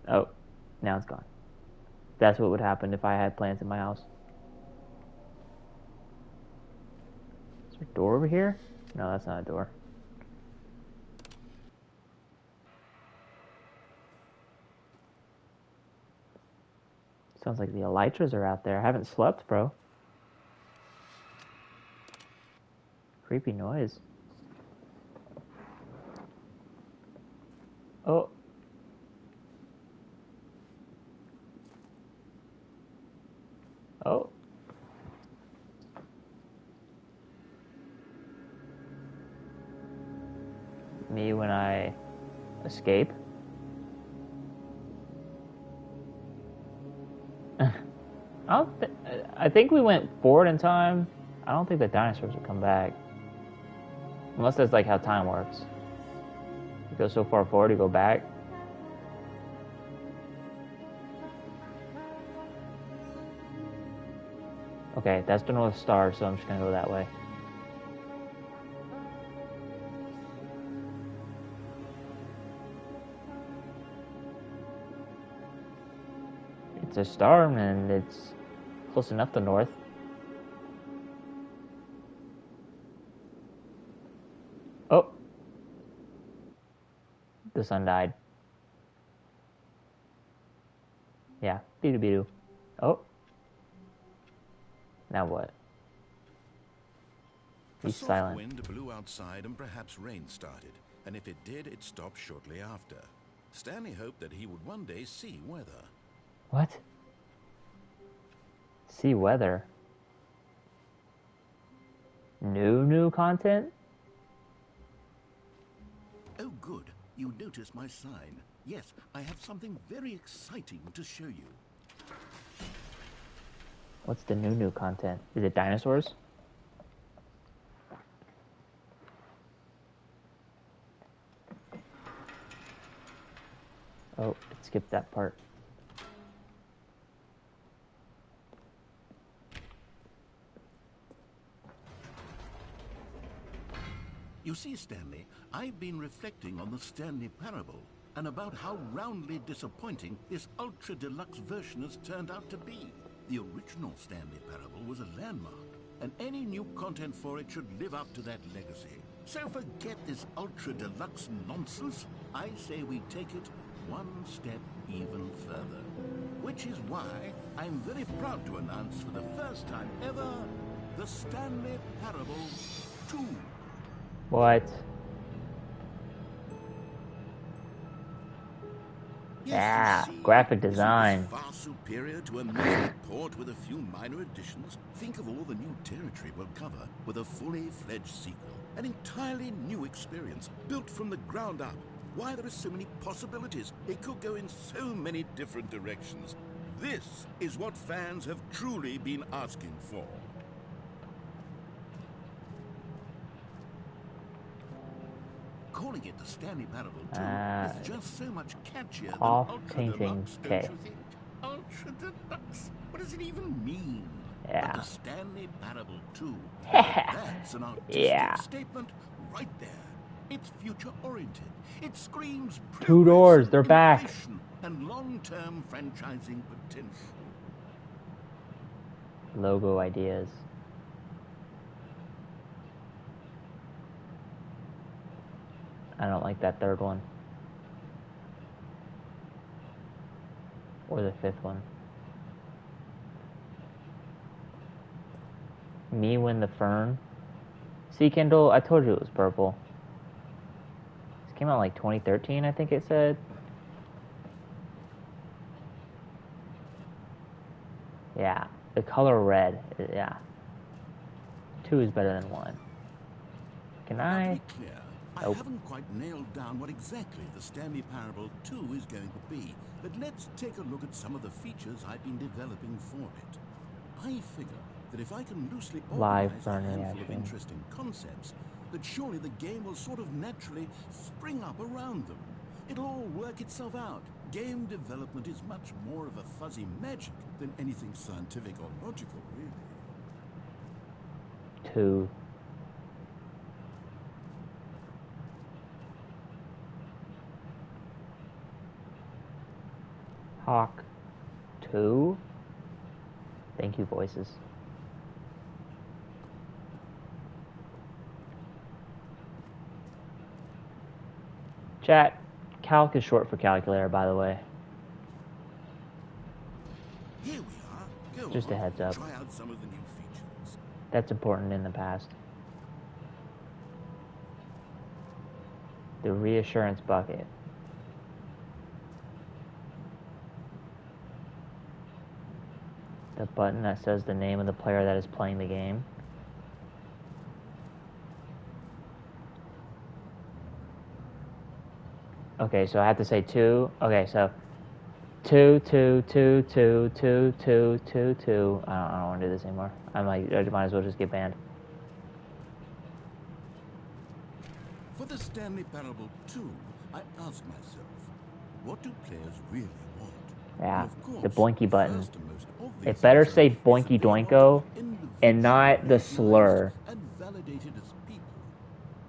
Oh, now it's gone. That's what would happen if I had plants in my house. Is there a door over here? No, that's not a door. Sounds like the elytras are out there. I haven't slept, bro. Creepy noise. Oh. Oh. Me when I escape. I think we went forward in time. I don't think the dinosaurs will come back. Unless that's like how time works. You go so far forward, you go back. Okay, that's the North Star, so I'm just gonna go that way. It's a star, and it's close enough to north. Oh. The sun died. Yeah, beedoo. Oh. Now what? A He's soft silent. wind blew outside and perhaps rain started, and if it did, it stopped shortly after. Stanley hoped that he would one day see weather. What? See weather. New content? Oh, good. You noticed my sign. Yes, I have something very exciting to show you. What's the new content? Is it dinosaurs? Oh, it skipped that part. You see, Stanley, I've been reflecting on the Stanley Parable and about how roundly disappointing this ultra-deluxe version has turned out to be. The original Stanley Parable was a landmark, and any new content for it should live up to that legacy. So forget this ultra-deluxe nonsense. I say we take it one step even further. Which is why I'm very proud to announce for the first time ever, the Stanley Parable 2. What? Yes, Yeah, you see, graphic isn't design. this far superior to a measly port with a few minor additions? Think of all the new territory we'll cover with a fully fledged sequel. An entirely new experience, built from the ground up. Why, there are so many possibilities. It could go in so many different directions. This is what fans have truly been asking for. Calling it the Stanley Parable 2 is just so much catchier than Ultra Off-tinting Deluxe, don't case. you think? Ultra Deluxe? What does it even mean? Yeah. But the Stanley Parable 2, that's an artistic Yeah. statement right there. It's future-oriented. It screams Two progress, doors, they're back. innovation, and long-term franchising potential. Logo ideas. I don't like that third one. Or the fifth one. Me win the fern. See, Kendall, I told you it was purple. This came out like 2013, I think it said. Yeah, the color red. Yeah. 2 is better than 1. Can Now, to I? be clear, I Nope. haven't quite nailed down what exactly the Stanley Parable 2 is going to be, but let's take a look at some of the features I've been developing for it. I figure that if I can loosely Live organize a burn handful of reaction. interesting concepts, that surely the game will sort of naturally spring up around them. It'll all work itself out. Game development is much more of a fuzzy magic than anything scientific or logical, really. 2. Hawk 2. Thank you, voices. Chat, calc is short for calculator, by the way. Here we are. Go Just a on, heads up. try out some of the new features. That's important in the past. The reassurance bucket. The button that says the name of the player that is playing the game. Okay, so I have to say 2. Okay, so 2, 2, 2, 2, 2, 2, 2, 2. I don't want to do this anymore. I might as well just get banned. For the Stanley Parable 2, I asked myself, what do players really want? Yeah, And of course, the boinky the button. first and most obvious It better answer say is that boinky they want doinko individually and not the slur. recognized and validated as people.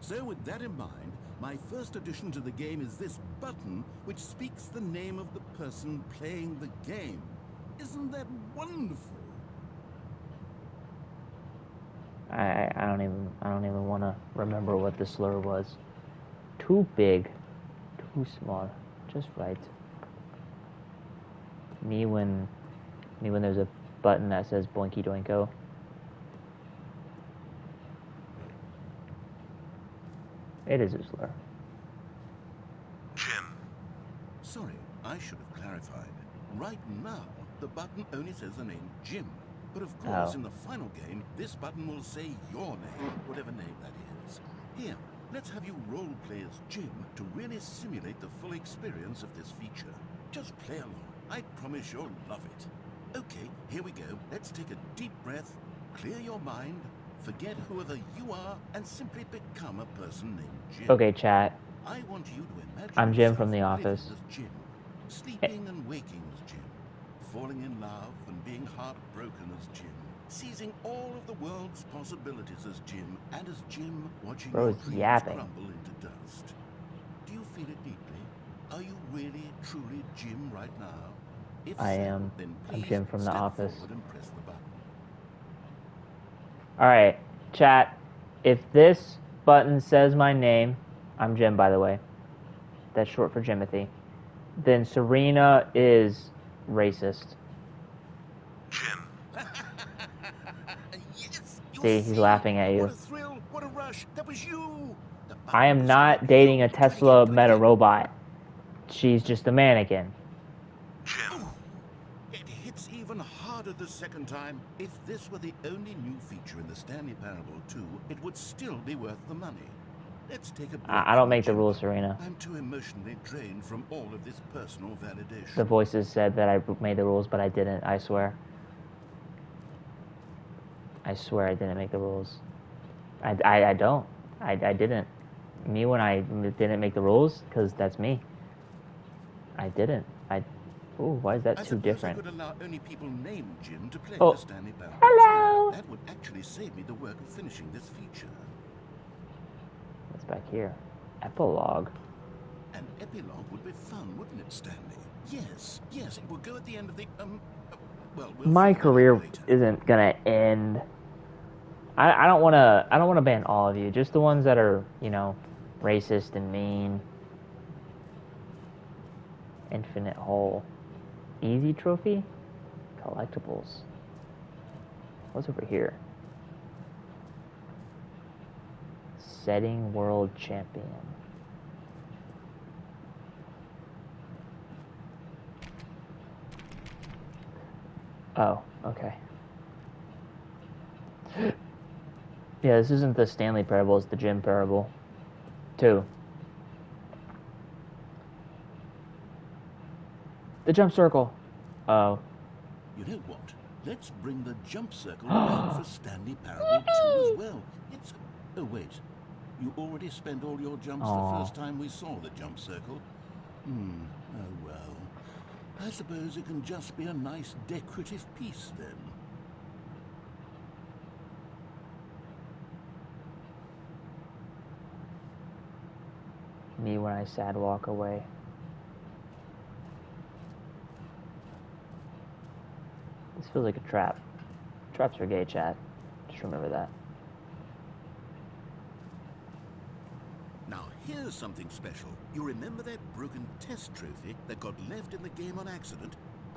So with that in mind, my first addition to the game is this button, which speaks the name of the person playing the game. Isn't that wonderful? I don't even want to remember what the slur was. Too big, too small, just right. Me when there's a button that says boinky doinko. It is a slur. Jim. Sorry, I should have clarified. Right now, the button only says the name Jim. But of course, Oh. in the final game, this button will say your name, whatever name that is. Here, let's have you role-play as Jim to really simulate the full experience of this feature. Just play along. I promise you'll love it. Okay, here we go. Let's take a deep breath, clear your mind, forget whoever you are, and simply become a person named Jim. Okay, chat. I want you to imagine I'm Jim from yourself The living Office. as Jim, sleeping and waking as Jim, falling in love and being heartbroken as Jim, seizing all of the world's possibilities as Jim, and as Jim watching Bro your is dreams yapping. crumble into dust. Do you feel it deeply? Are you really, truly Jim right now? If I so, am. then I'm please Jim from The step Office. forward and press the button. Alright, chat. If this button says my name, I'm Jim, by the way. That's short for Jimothy. Then Serena is racist. Jim. Yes, you See, he's laughing at you. What a thrill! What a rush! That was you. The I am button not was dating a you. Try it Tesla again, try it meta again. robot. She's just a mannequin. it the second time. If this were the only new feature in the Stanley Parable 2, it would still be worth the money. Let's take a break. I don't from make the gym. rules, Serena. I'm too emotionally drained from all of this personal validation. The voices said that I made the rules, but I didn't. I swear. I swear I didn't make the rules. I don't. I didn't. Me when I didn't make the rules, because that's me. I didn't. Ooh, why is that I too suppose different? I could allow only people named Jim to play Oh. the Stanley Parable. Hello. That would actually save me the work of finishing this feature. What's back here? Epilogue. An epilogue would be fun, wouldn't it, Stanley? Yes, it would go at the end of the, well, we'll My figure that out career later. isn't gonna end. I don't wanna ban all of you. Just the ones that are, you know, racist and mean. Infinite hole. Easy trophy? Collectibles. What's over here? Setting world champion. Oh, okay. Yeah, this isn't the Stanley Parable, it's the Jim Parable. 2. The jump circle. Oh. You know what? Let's bring the jump circle back for Stanley Parable 2 as well. It's... Oh, wait. You already spent all your jumps Aw. the first time we saw the jump circle? Oh well. I suppose it can just be a nice decorative piece then. Me when I sad walk away. This feels like a trap. Traps are gay, chat. Just remember that. Now here's something special. You remember that broken test trophy that got left in the game on accident?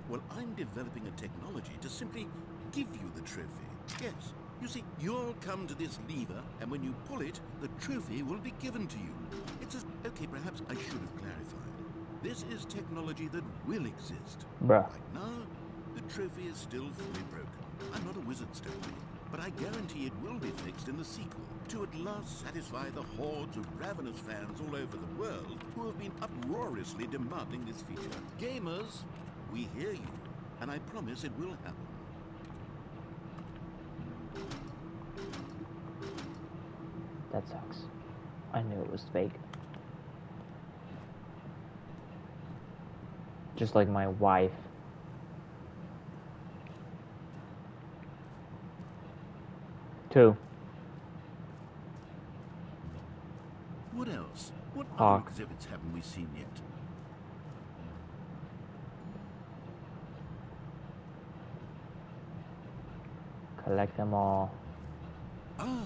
Well, I'm developing a technology to simply give you the trophy. Yes. You see, you'll come to this lever, and when you pull it, the trophy will be given to you. It's a... Okay, perhaps I should have clarified. This is technology that will exist. Bruh. Right now, the trophy is still fully broken. I'm not a wizard, Stanley, but I guarantee it will be fixed in the sequel to at last satisfy the hordes of ravenous fans all over the world who have been uproariously demanding this feature. Gamers, we hear you, and I promise it will happen. That sucks. I knew it was fake. Just like my wife. Two. What else? What Hawk. other exhibits haven't we seen yet? Collect them all. Ah,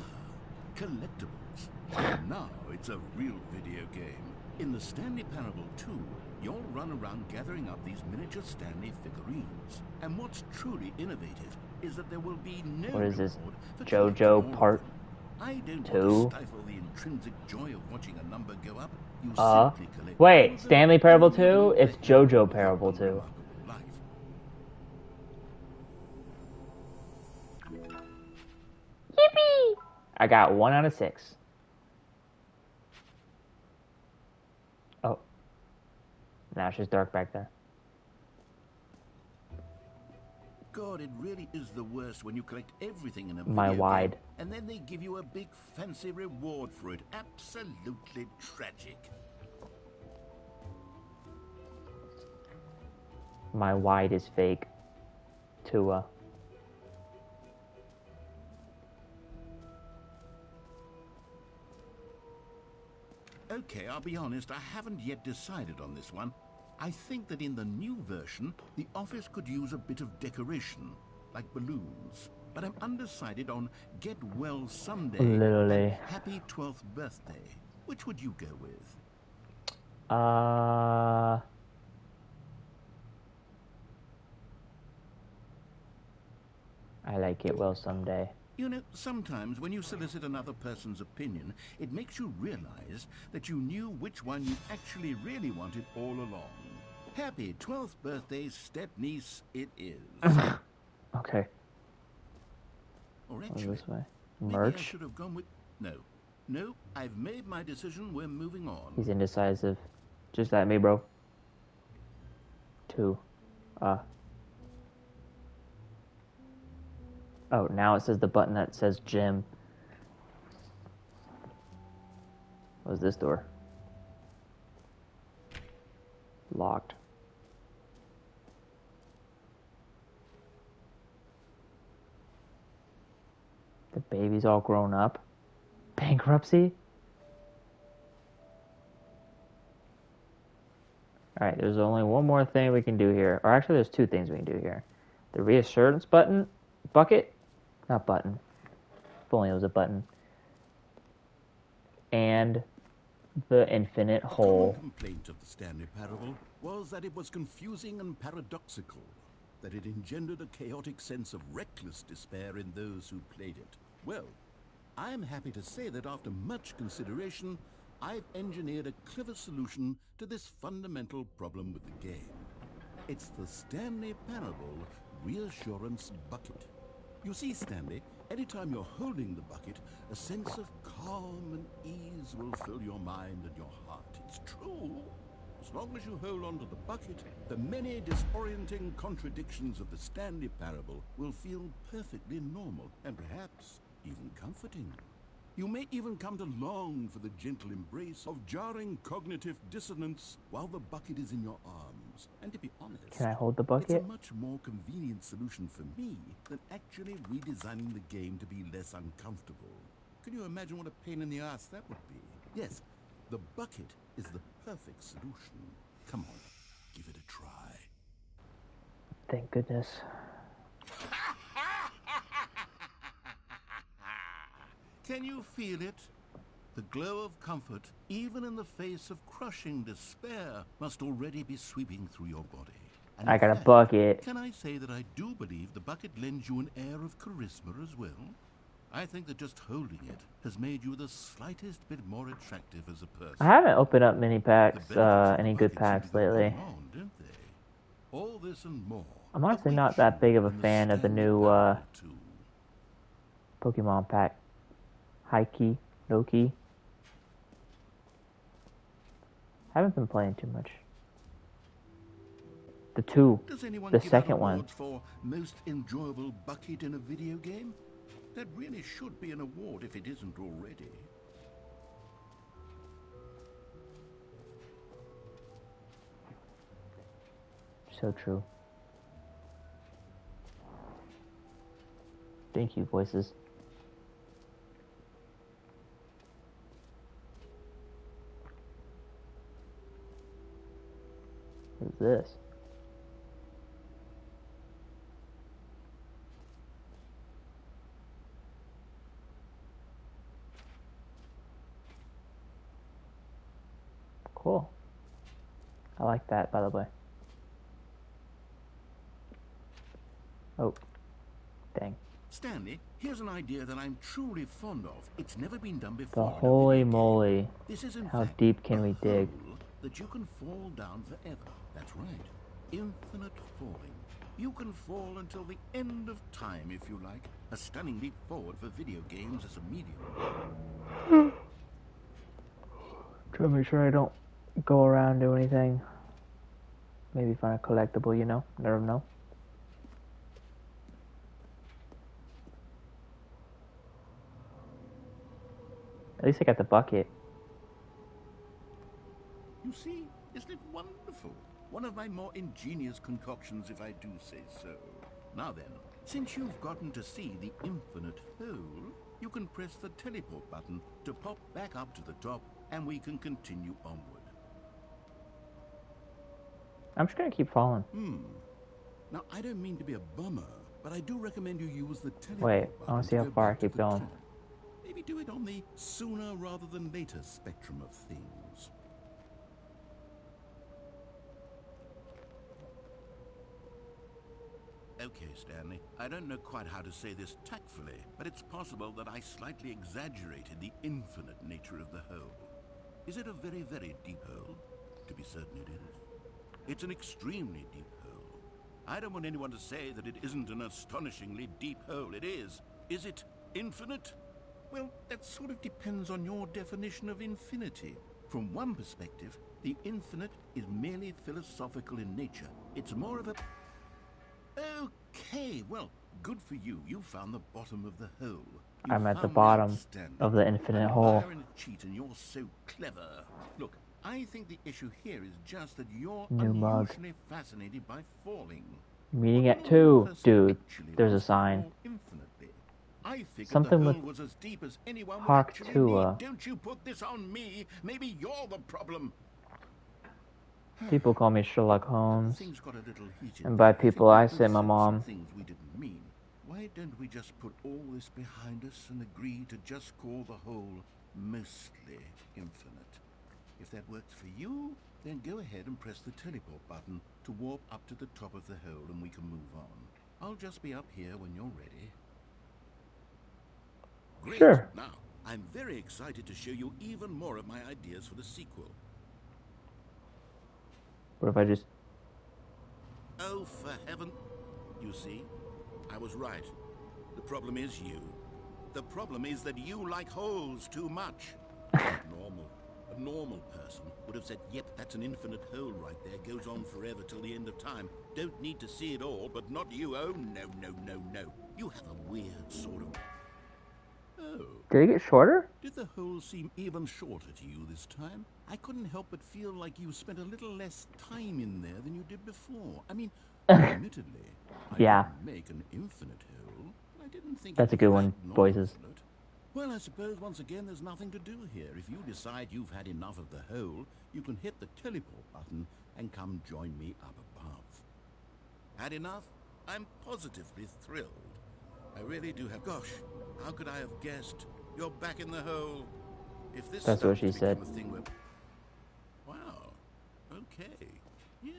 collectibles. Now it's a real video game. In the Stanley Parable 2, you'll run around gathering up these miniature Stanley figurines. And what's truly innovative is that there will be no What is this? reward for collecting all JoJo of Part them. I don't 2? want to stifle the intrinsic joy of watching a number go up. You simply collect all Wait, of them, Stanley Parable and you 2? will It's forever JoJo have Parable a 2. remarkable life. Yippee! I got 1 out of 6. Oh. Now it's just dark back there. God, it really is the worst when you collect everything in a My video wide. game, and then they give you a big fancy reward for it. Absolutely tragic. My wide is fake. Tua. Okay, I'll be honest, I haven't yet decided on this one. I think that in the new version, the office could use a bit of decoration, like balloons. But I'm undecided on Get Well Someday Literally. and Happy 12th Birthday. Which would you go with? I like it well someday. You know, sometimes when you solicit another person's opinion, it makes you realize that you knew which one you actually really wanted all along. Happy 12th birthday, step-niece, it is. Okay. Or Go actually, this way. maybe I Merch. should have gone with... No. No, I've made my decision. We're moving on. He's indecisive. Just at me, bro. 2. Oh, now it says the button that says gym. What was this door? Locked. The baby's all grown up. Bankruptcy? Alright, there's only one more thing we can do here. Or actually, there's 2 things we can do here. The reassurance button. Bucket. Not button. If only it was a button. And the infinite A hole. common complaint of the Stanley Parable was that it was confusing and paradoxical, that it engendered a chaotic sense of reckless despair in those who played it. Well, I'm happy to say that after much consideration, I've engineered a clever solution to this fundamental problem with the game. It's the Stanley Parable Reassurance Bucket. You see, Stanley, anytime you're holding the bucket, a sense of calm and ease will fill your mind and your heart. It's true. As long as you hold on to the bucket, the many disorienting contradictions of the Stanley Parable will feel perfectly normal and perhaps even comforting. You may even come to long for the gentle embrace of jarring cognitive dissonance while the bucket is in your arms. And to be honest, Can I hold the it's bucket? a much more convenient solution for me than actually redesigning the game to be less uncomfortable. Can you imagine what a pain in the ass that would be? Yes, the bucket is the perfect solution. Come on, give it a try. Thank goodness. Can you feel it? The glow of comfort, even in the face of crushing despair, must already be sweeping through your body. And I in got a fact, bucket. Can I say that I do believe the bucket lends you an air of charisma as well? I think that just holding it has made you the slightest bit more attractive as a person. I haven't opened up many The packs, benefits of the any good bucket seem to packs go lately. right on, don't they? All this and more. I'm honestly await not that you big of a in the fan of the Stanley new Parable 2. Pokemon pack. High key, low key. Haven't been playing too much. The 2, Does anyone the give out second one. awards for most enjoyable bucket in a video game? That really should be an award if it isn't already. So true. Thank you, voices. What is this? Cool. I like that, by the way. Oh. Dang. Stanley, here's an idea that I'm truly fond of. It's never been done The before. in a holy video game. moly. This is in How fact deep can a we dig? hole that you can fall down forever. That's right. Infinite falling. You can fall until the end of time if you like. A stunning leap forward for video games as a medium. Try to make sure I don't go around and do anything. Maybe find a collectible, you know? Never know. At least I got the bucket. You see, isn't it wonderful? One of my more ingenious concoctions, if I do say so. Now then, since you've gotten to see the infinite hole, you can press the teleport button to pop back up to the top, and we can continue onward. I'm just gonna keep falling. Now, I don't mean to be a bummer, but I do recommend you use the teleport Wait, button I wanna see to how go far I back to keep the going. top. Maybe do it on the sooner rather than later spectrum of things. Okay, Stanley, I don't know quite how to say this tactfully, but it's possible that I slightly exaggerated the infinite nature of the hole. Is it a very, very deep hole? To be certain it is. It's an extremely deep hole. I don't want anyone to say that it isn't an astonishingly deep hole. It is. Is it infinite? Well, that sort of depends on your definition of infinity. From one perspective, the infinite is merely philosophical in nature. It's more of a... Okay, well, good for you. You found the bottom of the hole. You I'm at the found bottom Stanley. of the infinite I hole. admire a cheat, and you're so clever. Look, I think the issue here is just that you're New mug. unusually fascinated by falling. Meeting What at normal 2. person Dude, actually there's a wants to sign. fall infinitely? I figured Something the with hole was as deep as anyone would Hark actually to, need. Don't you put this on me. Maybe you're the problem. People call me Sherlock Holmes. Things got a little heated. And by think people, we I both say my said mom. some things we didn't mean. Why don't we just put all this behind us and agree to just call the hole mostly infinite? If that works for you, then go ahead and press the teleport button to warp up to the top of the hole and we can move on. I'll just be up here when you're ready. Great. Sure. Now, I'm very excited to show you even more of my ideas for the sequel. What if I just... Oh, for heaven... You see, I was right. The problem is you. The problem is that you like holes too much. A normal person would have said, yep, that's an infinite hole right there. Goes on forever till the end of time. Don't need to see it all, but not you. Oh, no. You have a weird sort of... Oh. Did it get shorter? Did the hole seem even shorter to you this time? I couldn't help but feel like you spent a little less time in there than you did before. I mean, admittedly, I Yeah. didn't make an infinite hole. I didn't think That's it a good was one, not voices. infinite. Well, I suppose once again there's nothing to do here. If you decide you've had enough of the hole, you can hit the teleport button and come join me up above. Had enough? I'm positively thrilled. I really do have... Gosh, how could I have guessed? You're back in the hole. If this That's what starts she to said. become a thing where... Wow. Okay. Yeah.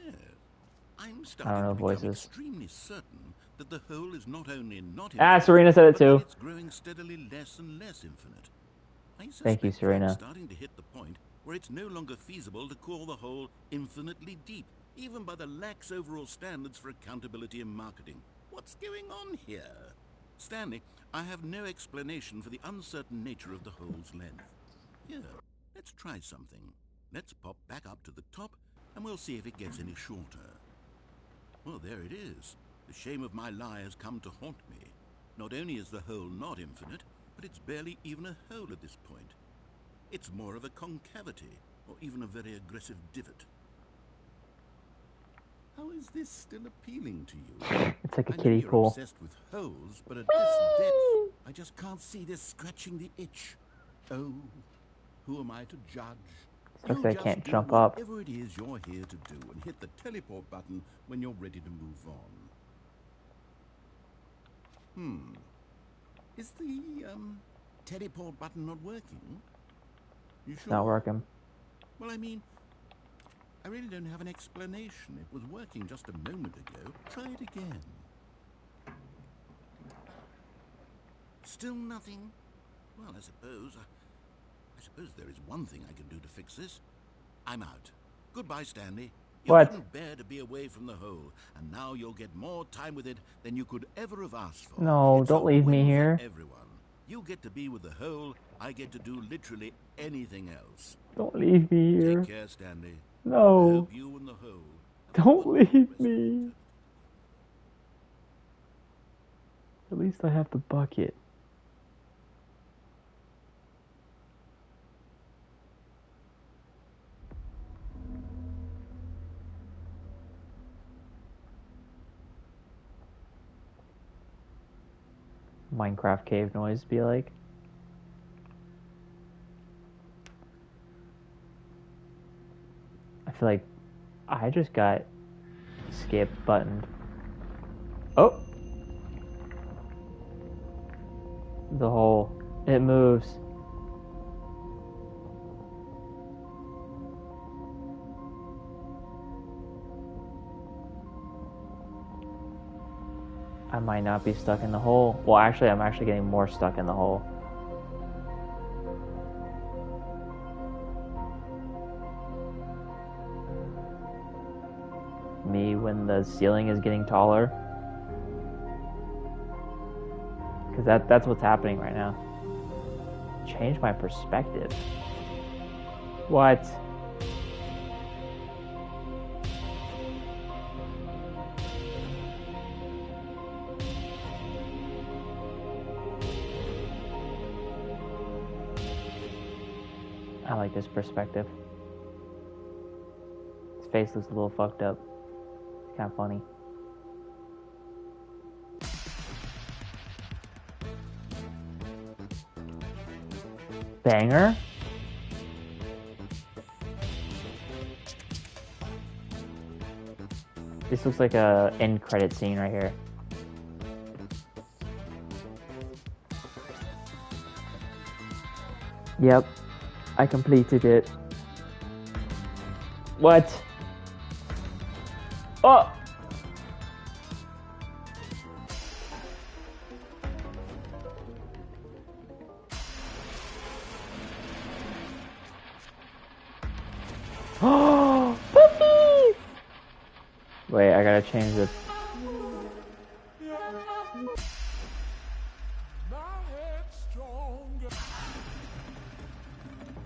I'm I don't starting know to become voices. extremely certain that the hole is not only not Ah, infinite, Serena said it but too. that it's growing steadily less and less infinite. I Thank you, suspect Serena. we're starting to hit the point where it's no longer feasible to call the hole infinitely deep, even by the lax overall standards for accountability and marketing. What's going on here? Stanley, I have no explanation for the uncertain nature of the hole's length. Here, let's try something. Let's pop back up to the top, and we'll see if it gets any shorter. Well, there it is. The shame of my lie has come to haunt me. Not only is the hole not infinite, but it's barely even a hole at this point. It's more of a concavity, or even a very aggressive divot. How is this still appealing to you? It's like a I know kiddie you're pool. obsessed with holes, but at this depth, I just can't see this scratching the itch. Oh, who am I to judge? Looks You like I just can't do jump up. whatever it is you're here to do, and hit the teleport button when you're ready to move on. Is the teleport button not working? You sure? It's not working. Well, I mean, I really don't have an explanation. It was working just a moment ago. Try it again. Still nothing? Well, I suppose there is one thing I can do to fix this. I'm out. Goodbye, Stanley. You What? couldn't bear to be away from the hole, and now you'll get more time with it than you could ever have asked for. No, It's don't a leave me win for here. everyone. You get to be with the hole. I get to do literally anything else. Don't leave me here. Take care, Stanley. I No. hope you and the hole have a Don't wonderful leave rest of me. eternity. At least I have the bucket. Minecraft cave noise be like. I feel like I just got skip buttoned. Oh! The hole. It moves. I might not be stuck in the hole. Well, actually, I'm actually getting more stuck in the hole. me when the ceiling is getting taller. Because that's what's happening right now. Change my perspective. What? I like this perspective. His face looks a little fucked up. It's kind of funny. Banger? This looks like a end credit scene right here. Yep, I completed it. What? Oh! Oh, puppy! Wait, I gotta change the.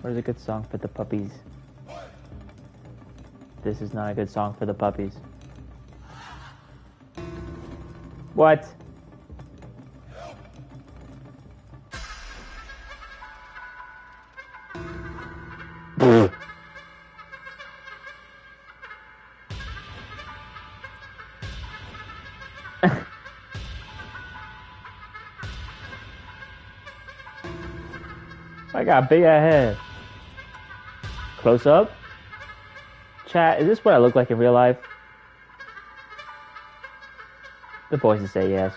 Where's a good song for the puppies? This is not a good song for the puppies. What? I got a big ass head. Close up? Chat, is this what I look like in real life? The voices say yes.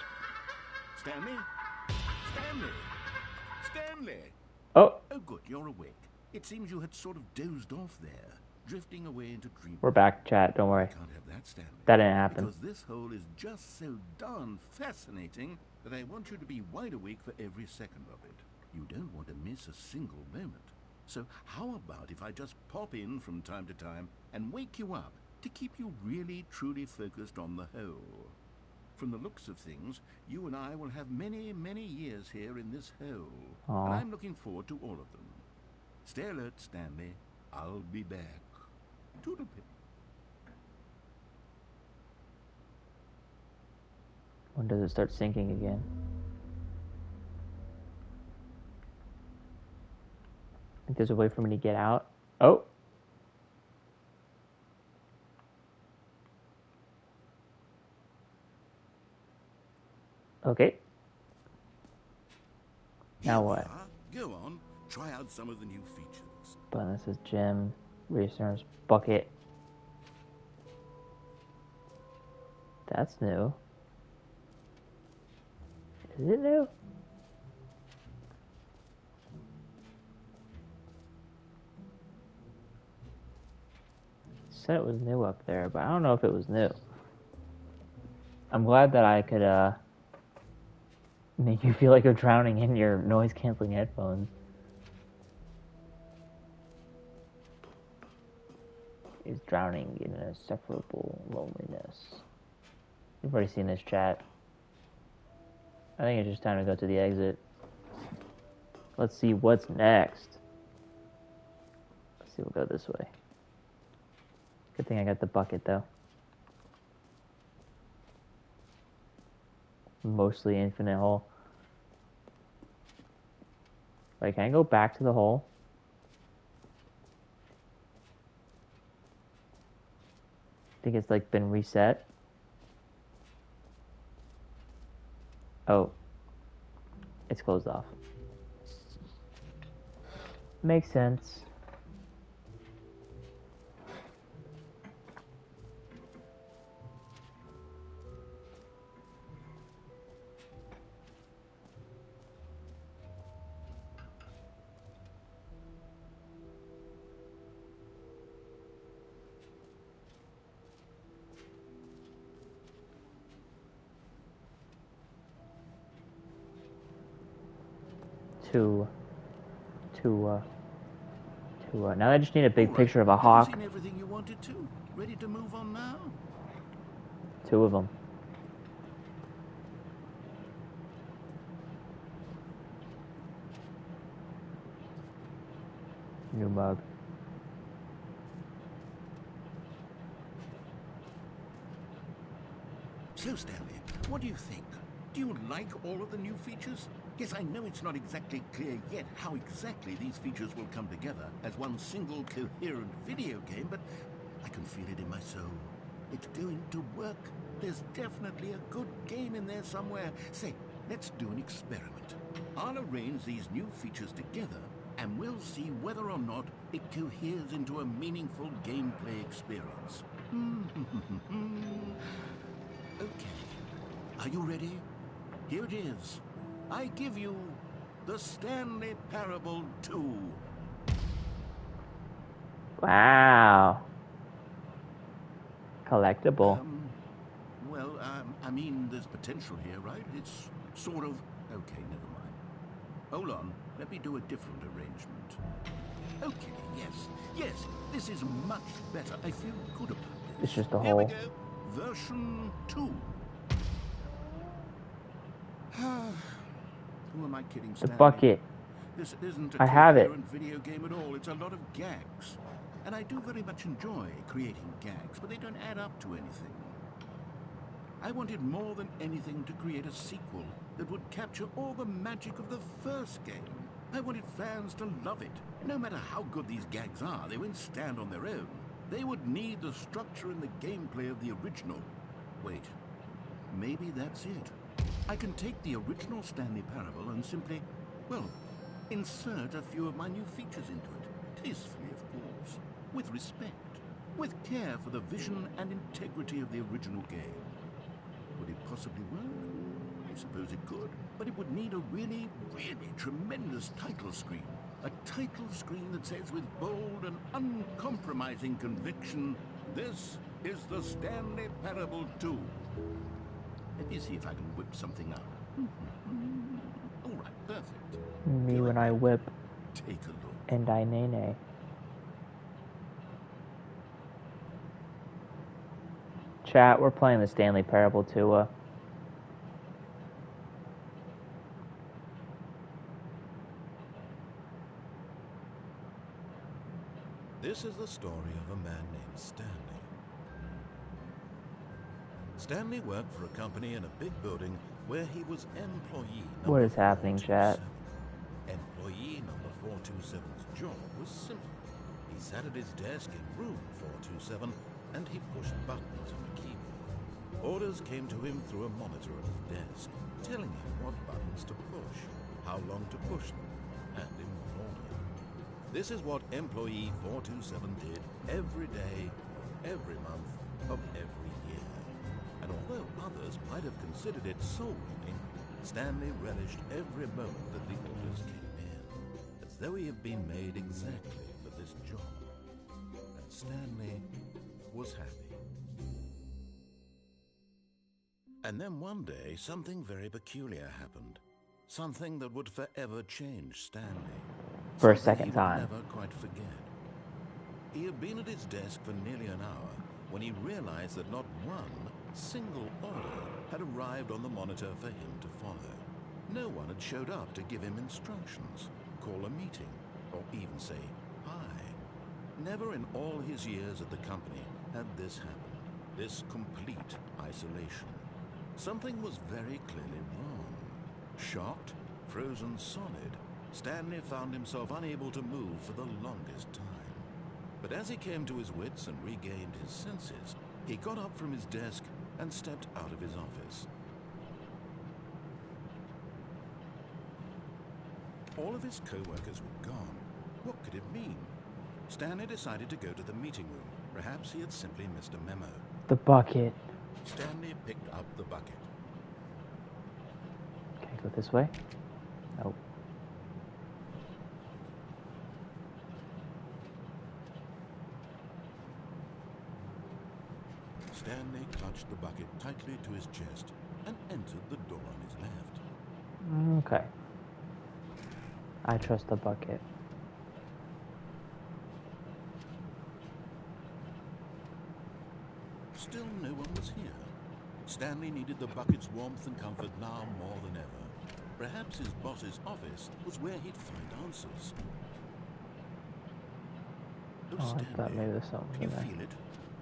Stanley? Stanley? Stanley? Oh, Oh, good, you're awake. It seems you had sort of dozed off there, drifting away into dreamland. we're back, chat. Don't worry. Can't have that, Stanley. That didn't happen. Because this hole is just so darn fascinating that I want you to be wide awake for every second of it. You don't want to miss a single moment. So how about if I just pop in from time to time and wake you up to keep you really, truly focused on the hole? From the looks of things, you and I will have many, many years here in this hole. Aw. And I'm looking forward to all of them. Stay alert, Stanley. I'll be back. Toodle-pip. When does it start sinking again? I think there's a way for me to get out. Oh! Okay. Now Here we what? are. Go on. Try out some of the new features. Button that says gym, resource, bucket. That's new. Is it new? Said it was new up there, but I don't know if it was new. I'm glad that I could make you feel like you're drowning in your noise canceling headphones. Is drowning in an insufferable loneliness. You've already seen this, chat. I think it's just time to go to the exit. Let's see what's next. Let's see, we'll go this way. Good thing I got the bucket, though. Mostly infinite hole. Wait, can I go back to the hole? I think it's like been reset. Oh. It's closed off. Makes sense. Now I just need a big All right. picture of a Have you hawk. seen everything you wanted to? Ready to move on now? 2 of them. New mug. So, Stanley, what do you think? Do you like all of the new features? Yes, I know it's not exactly clear yet how exactly these features will come together as one single coherent video game, but I can feel it in my soul. It's going to work. There's definitely a good game in there somewhere. Say, let's do an experiment. I'll arrange these new features together, and we'll see whether or not it coheres into a meaningful gameplay experience. Okay. Are you ready? Here it is. I give you the Stanley Parable 2. Wow. Collectible. I mean, there's potential here, right? It's sort of... Okay, never mind. Hold on. Let me do a different arrangement. Okay, yes, this is much better. I feel good about this. It's just a Here we hole. go. Version 2. Who am I kidding, The Stanley? bucket. This isn't a I have it. coherent video game at all. It's a lot of gags. And I do very much enjoy creating gags, but they don't add up to anything. I wanted more than anything to create a sequel that would capture all the magic of the first game. I wanted fans to love it. No matter how good these gags are, they won't stand on their own. They would need the structure and the gameplay of the original. Wait, maybe that's it. I can take the original Stanley Parable and simply, well, insert a few of my new features into it. Tastefully, of course. With respect. With care for the vision and integrity of the original game. Would it possibly work? I suppose it could. But it would need a really, really tremendous title screen. A title screen that says with bold and uncompromising conviction, "This is the Stanley Parable 2. Let me see if I can whip something up. All right, perfect. Me when I whip Take a look. and I nay. Chat, we're playing the Stanley Parable 2. This is the story of a man named Stanley. Stanley worked for a company in a big building where he was employee number What is happening, 427. chat? Employee number 427's job was simple. He sat at his desk in room 427 and he pushed buttons on a keyboard. Orders came to him through a monitor at his desk, telling him what buttons to push, how long to push them, and in what order. This is what employee 427 did every day, every month, of every year. And although others might have considered it soul-winning, Stanley relished every moment that the orders came in, as though he had been made exactly for this job. And Stanley was happy. And then one day, something very peculiar happened. Something that would forever change Stanley. For a Something second he would time. never quite forget. He had been at his desk for nearly an hour when he realized that not one single order had arrived on the monitor for him to follow. No one had showed up to give him instructions, call a meeting, or even say hi. Never in all his years at the company had this happened, this complete isolation. Something was very clearly wrong. Shocked, frozen solid, Stanley found himself unable to move for the longest time. But as he came to his wits and regained his senses, he got up from his desk and stepped out of his office. All of his co-workers were gone. What could it mean? Stanley decided to go to the meeting room. Perhaps he had simply missed a memo. The bucket. Stanley picked up the bucket. Can I go this way? Nope. Stanley clutched the bucket tightly to his chest and entered the door on his left. Okay. I trust the bucket. Still no one was here. Stanley needed the bucket's warmth and comfort now more than ever. Perhaps his boss's office was where he'd find answers. Oh, Oh, I Stanley, thought maybe there's something Can in you there. feel it?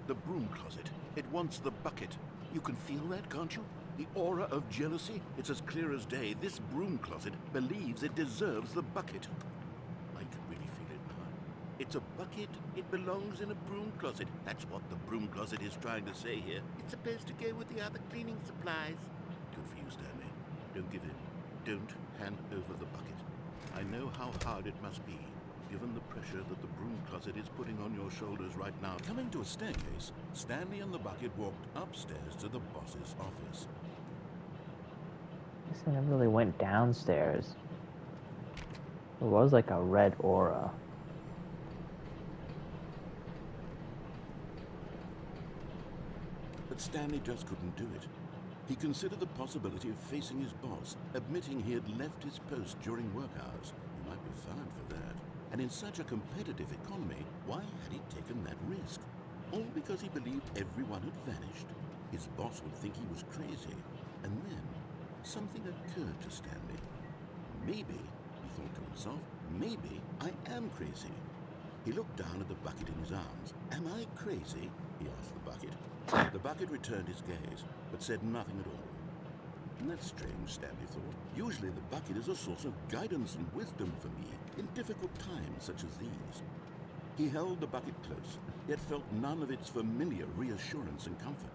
The broom closet. It wants the bucket. You can feel that, can't you? The aura of jealousy? It's as clear as day. This broom closet believes it deserves the bucket. I can really feel it now. It's a bucket. It belongs in a broom closet. That's what the broom closet is trying to say here. It's supposed to go with the other cleaning supplies. Good for you, Stanley. Don't give in. Don't hand over the bucket. I know how hard it must be, given the pressure that the broom closet is putting on your shoulders right now. Coming to a staircase, Stanley and the bucket walked upstairs to the boss's office. I guess I never really went downstairs. There was like a red aura. But Stanley just couldn't do it. He considered the possibility of facing his boss, admitting he had left his post during work hours. He might be fired for that. And in such a competitive economy, why had he taken that risk? All because he believed everyone had vanished. His boss would think he was crazy. And then, something occurred to Stanley. Maybe, he thought to himself, maybe I am crazy. He looked down at the bucket in his arms. Am I crazy? He asked the bucket. The bucket returned his gaze, but said nothing at all. And that's strange, Stanley thought. Usually the bucket is a source of guidance and wisdom for me in difficult times such as these. He held the bucket close, yet felt none of its familiar reassurance and comfort.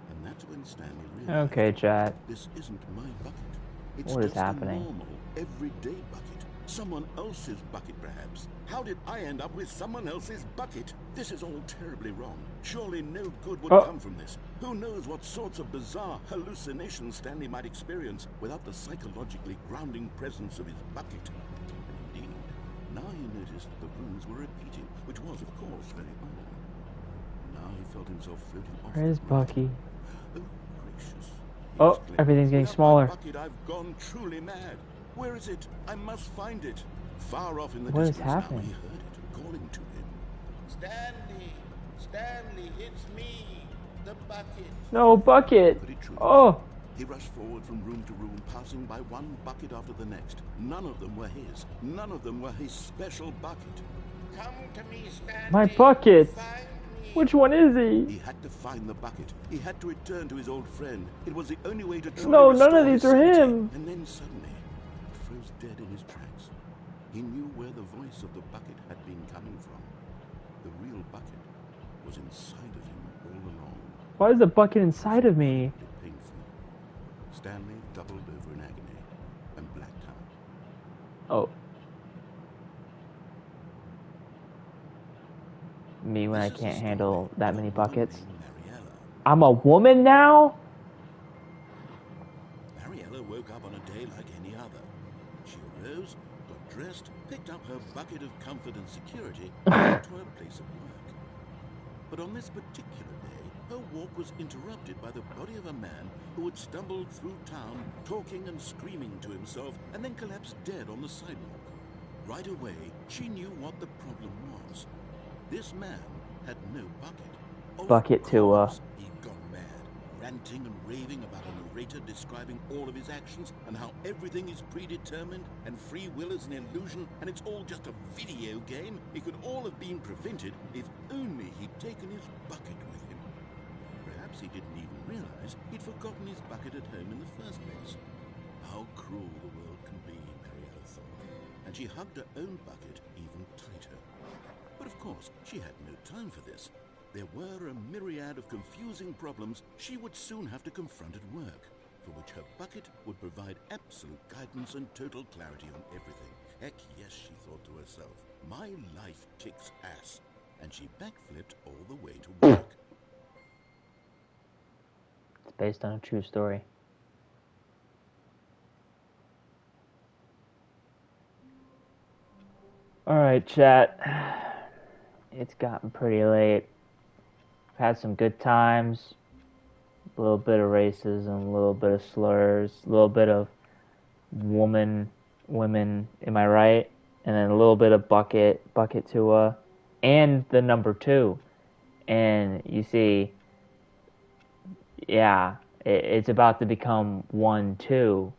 And that's when Stanley realized, Okay, chat. this isn't my bucket. It's What is just happening? a normal, everyday bucket. Someone else's bucket, perhaps. How did I end up with someone else's bucket? This is all terribly wrong. Surely no good would come from this. Who knows what sorts of bizarre hallucinations Stanley might experience without the psychologically grounding presence of his bucket. And indeed, now he noticed that the rooms were repeating, which was, of course, very odd. Now he felt himself floating off. Where is the ground. Bucky? Oh, gracious. He Oh, exclaimed. everything's getting Without smaller. my bucket, I've gone truly mad. Where is it? I must find it. Far off in the What is distance now, happening? he heard it calling to him. Stanley! Stanley, it's me! The bucket! No, Bucket! Could it truly Oh! He rushed forward from room to room, passing by one bucket after the next. None of them were his. None of them were his special bucket. Come to me, Stanley! My bucket! Find me! Which one is he? He had to find the bucket. He had to return to his old friend. It was the only way to truly No, none restore of these his are sanity. him. And then suddenly, he froze dead in his tracks. He knew where the voice of the bucket had been coming from. The real bucket was inside of him all along. Why is the bucket inside of me? Painful. Stanley doubled over in agony and blacked out. Oh. Me when I This is can't the handle story that of many a woman buckets. named Mariella. I'm a woman now? Mariella woke up on a day like any other. She arose, got dressed, picked up her bucket of comfort and security, and went to her place of work. But on this particular day, her walk was interrupted by the body of a man who had stumbled through town, talking and screaming to himself, and then collapsed dead on the sidewalk. Right away, she knew what the problem was. This man had no bucket. Of Bucket to, course, he'd gone mad, ranting and raving about a narrator describing all of his actions and how everything is predetermined and free will is an illusion and it's all just a video game. It could all have been prevented if only he'd taken his bucket with him. Perhaps he didn't even realize he'd forgotten his bucket at home in the first place. How cruel the world can be, Mariella thought, and she hugged her own bucket even tighter. But of course, she had no time for this. There were a myriad of confusing problems she would soon have to confront at work, for which her bucket would provide absolute guidance and total clarity on everything. Heck yes, she thought to herself, my life kicks ass. And she backflipped all the way to work. It's based on a true story. Alright, chat. It's gotten pretty late. I've had some good times. A little bit of racism, a little bit of slurs, a little bit of women, am I right? And then a little bit of bucket Tua, and the number 2. And you see, yeah, It's about to become 1, 2,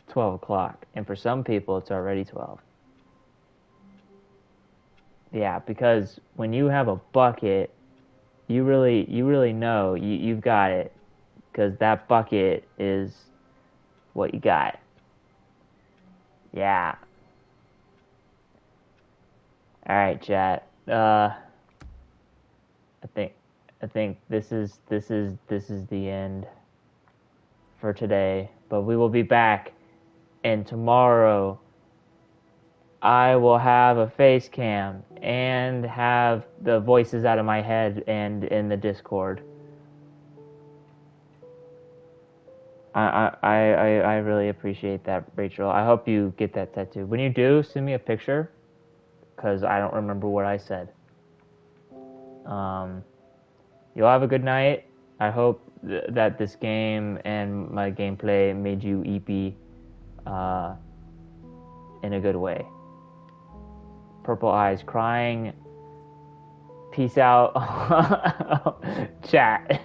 12 o'clock. And for some people, it's already 12. Yeah, because when you have a bucket, you really know you've got it. Because that bucket is what you got. Yeah. All right, chat. I think this is the end for today. But we will be back, and tomorrow I will have a face cam and have the voices out of my head and in the Discord. I really appreciate that, Rachel. I hope you get that tattoo. When you do, send me a picture, because I don't remember what I said. You'll have a good night. I hope that this game and my gameplay made you eepy in a good way. Purple eyes crying. Peace out. Chat.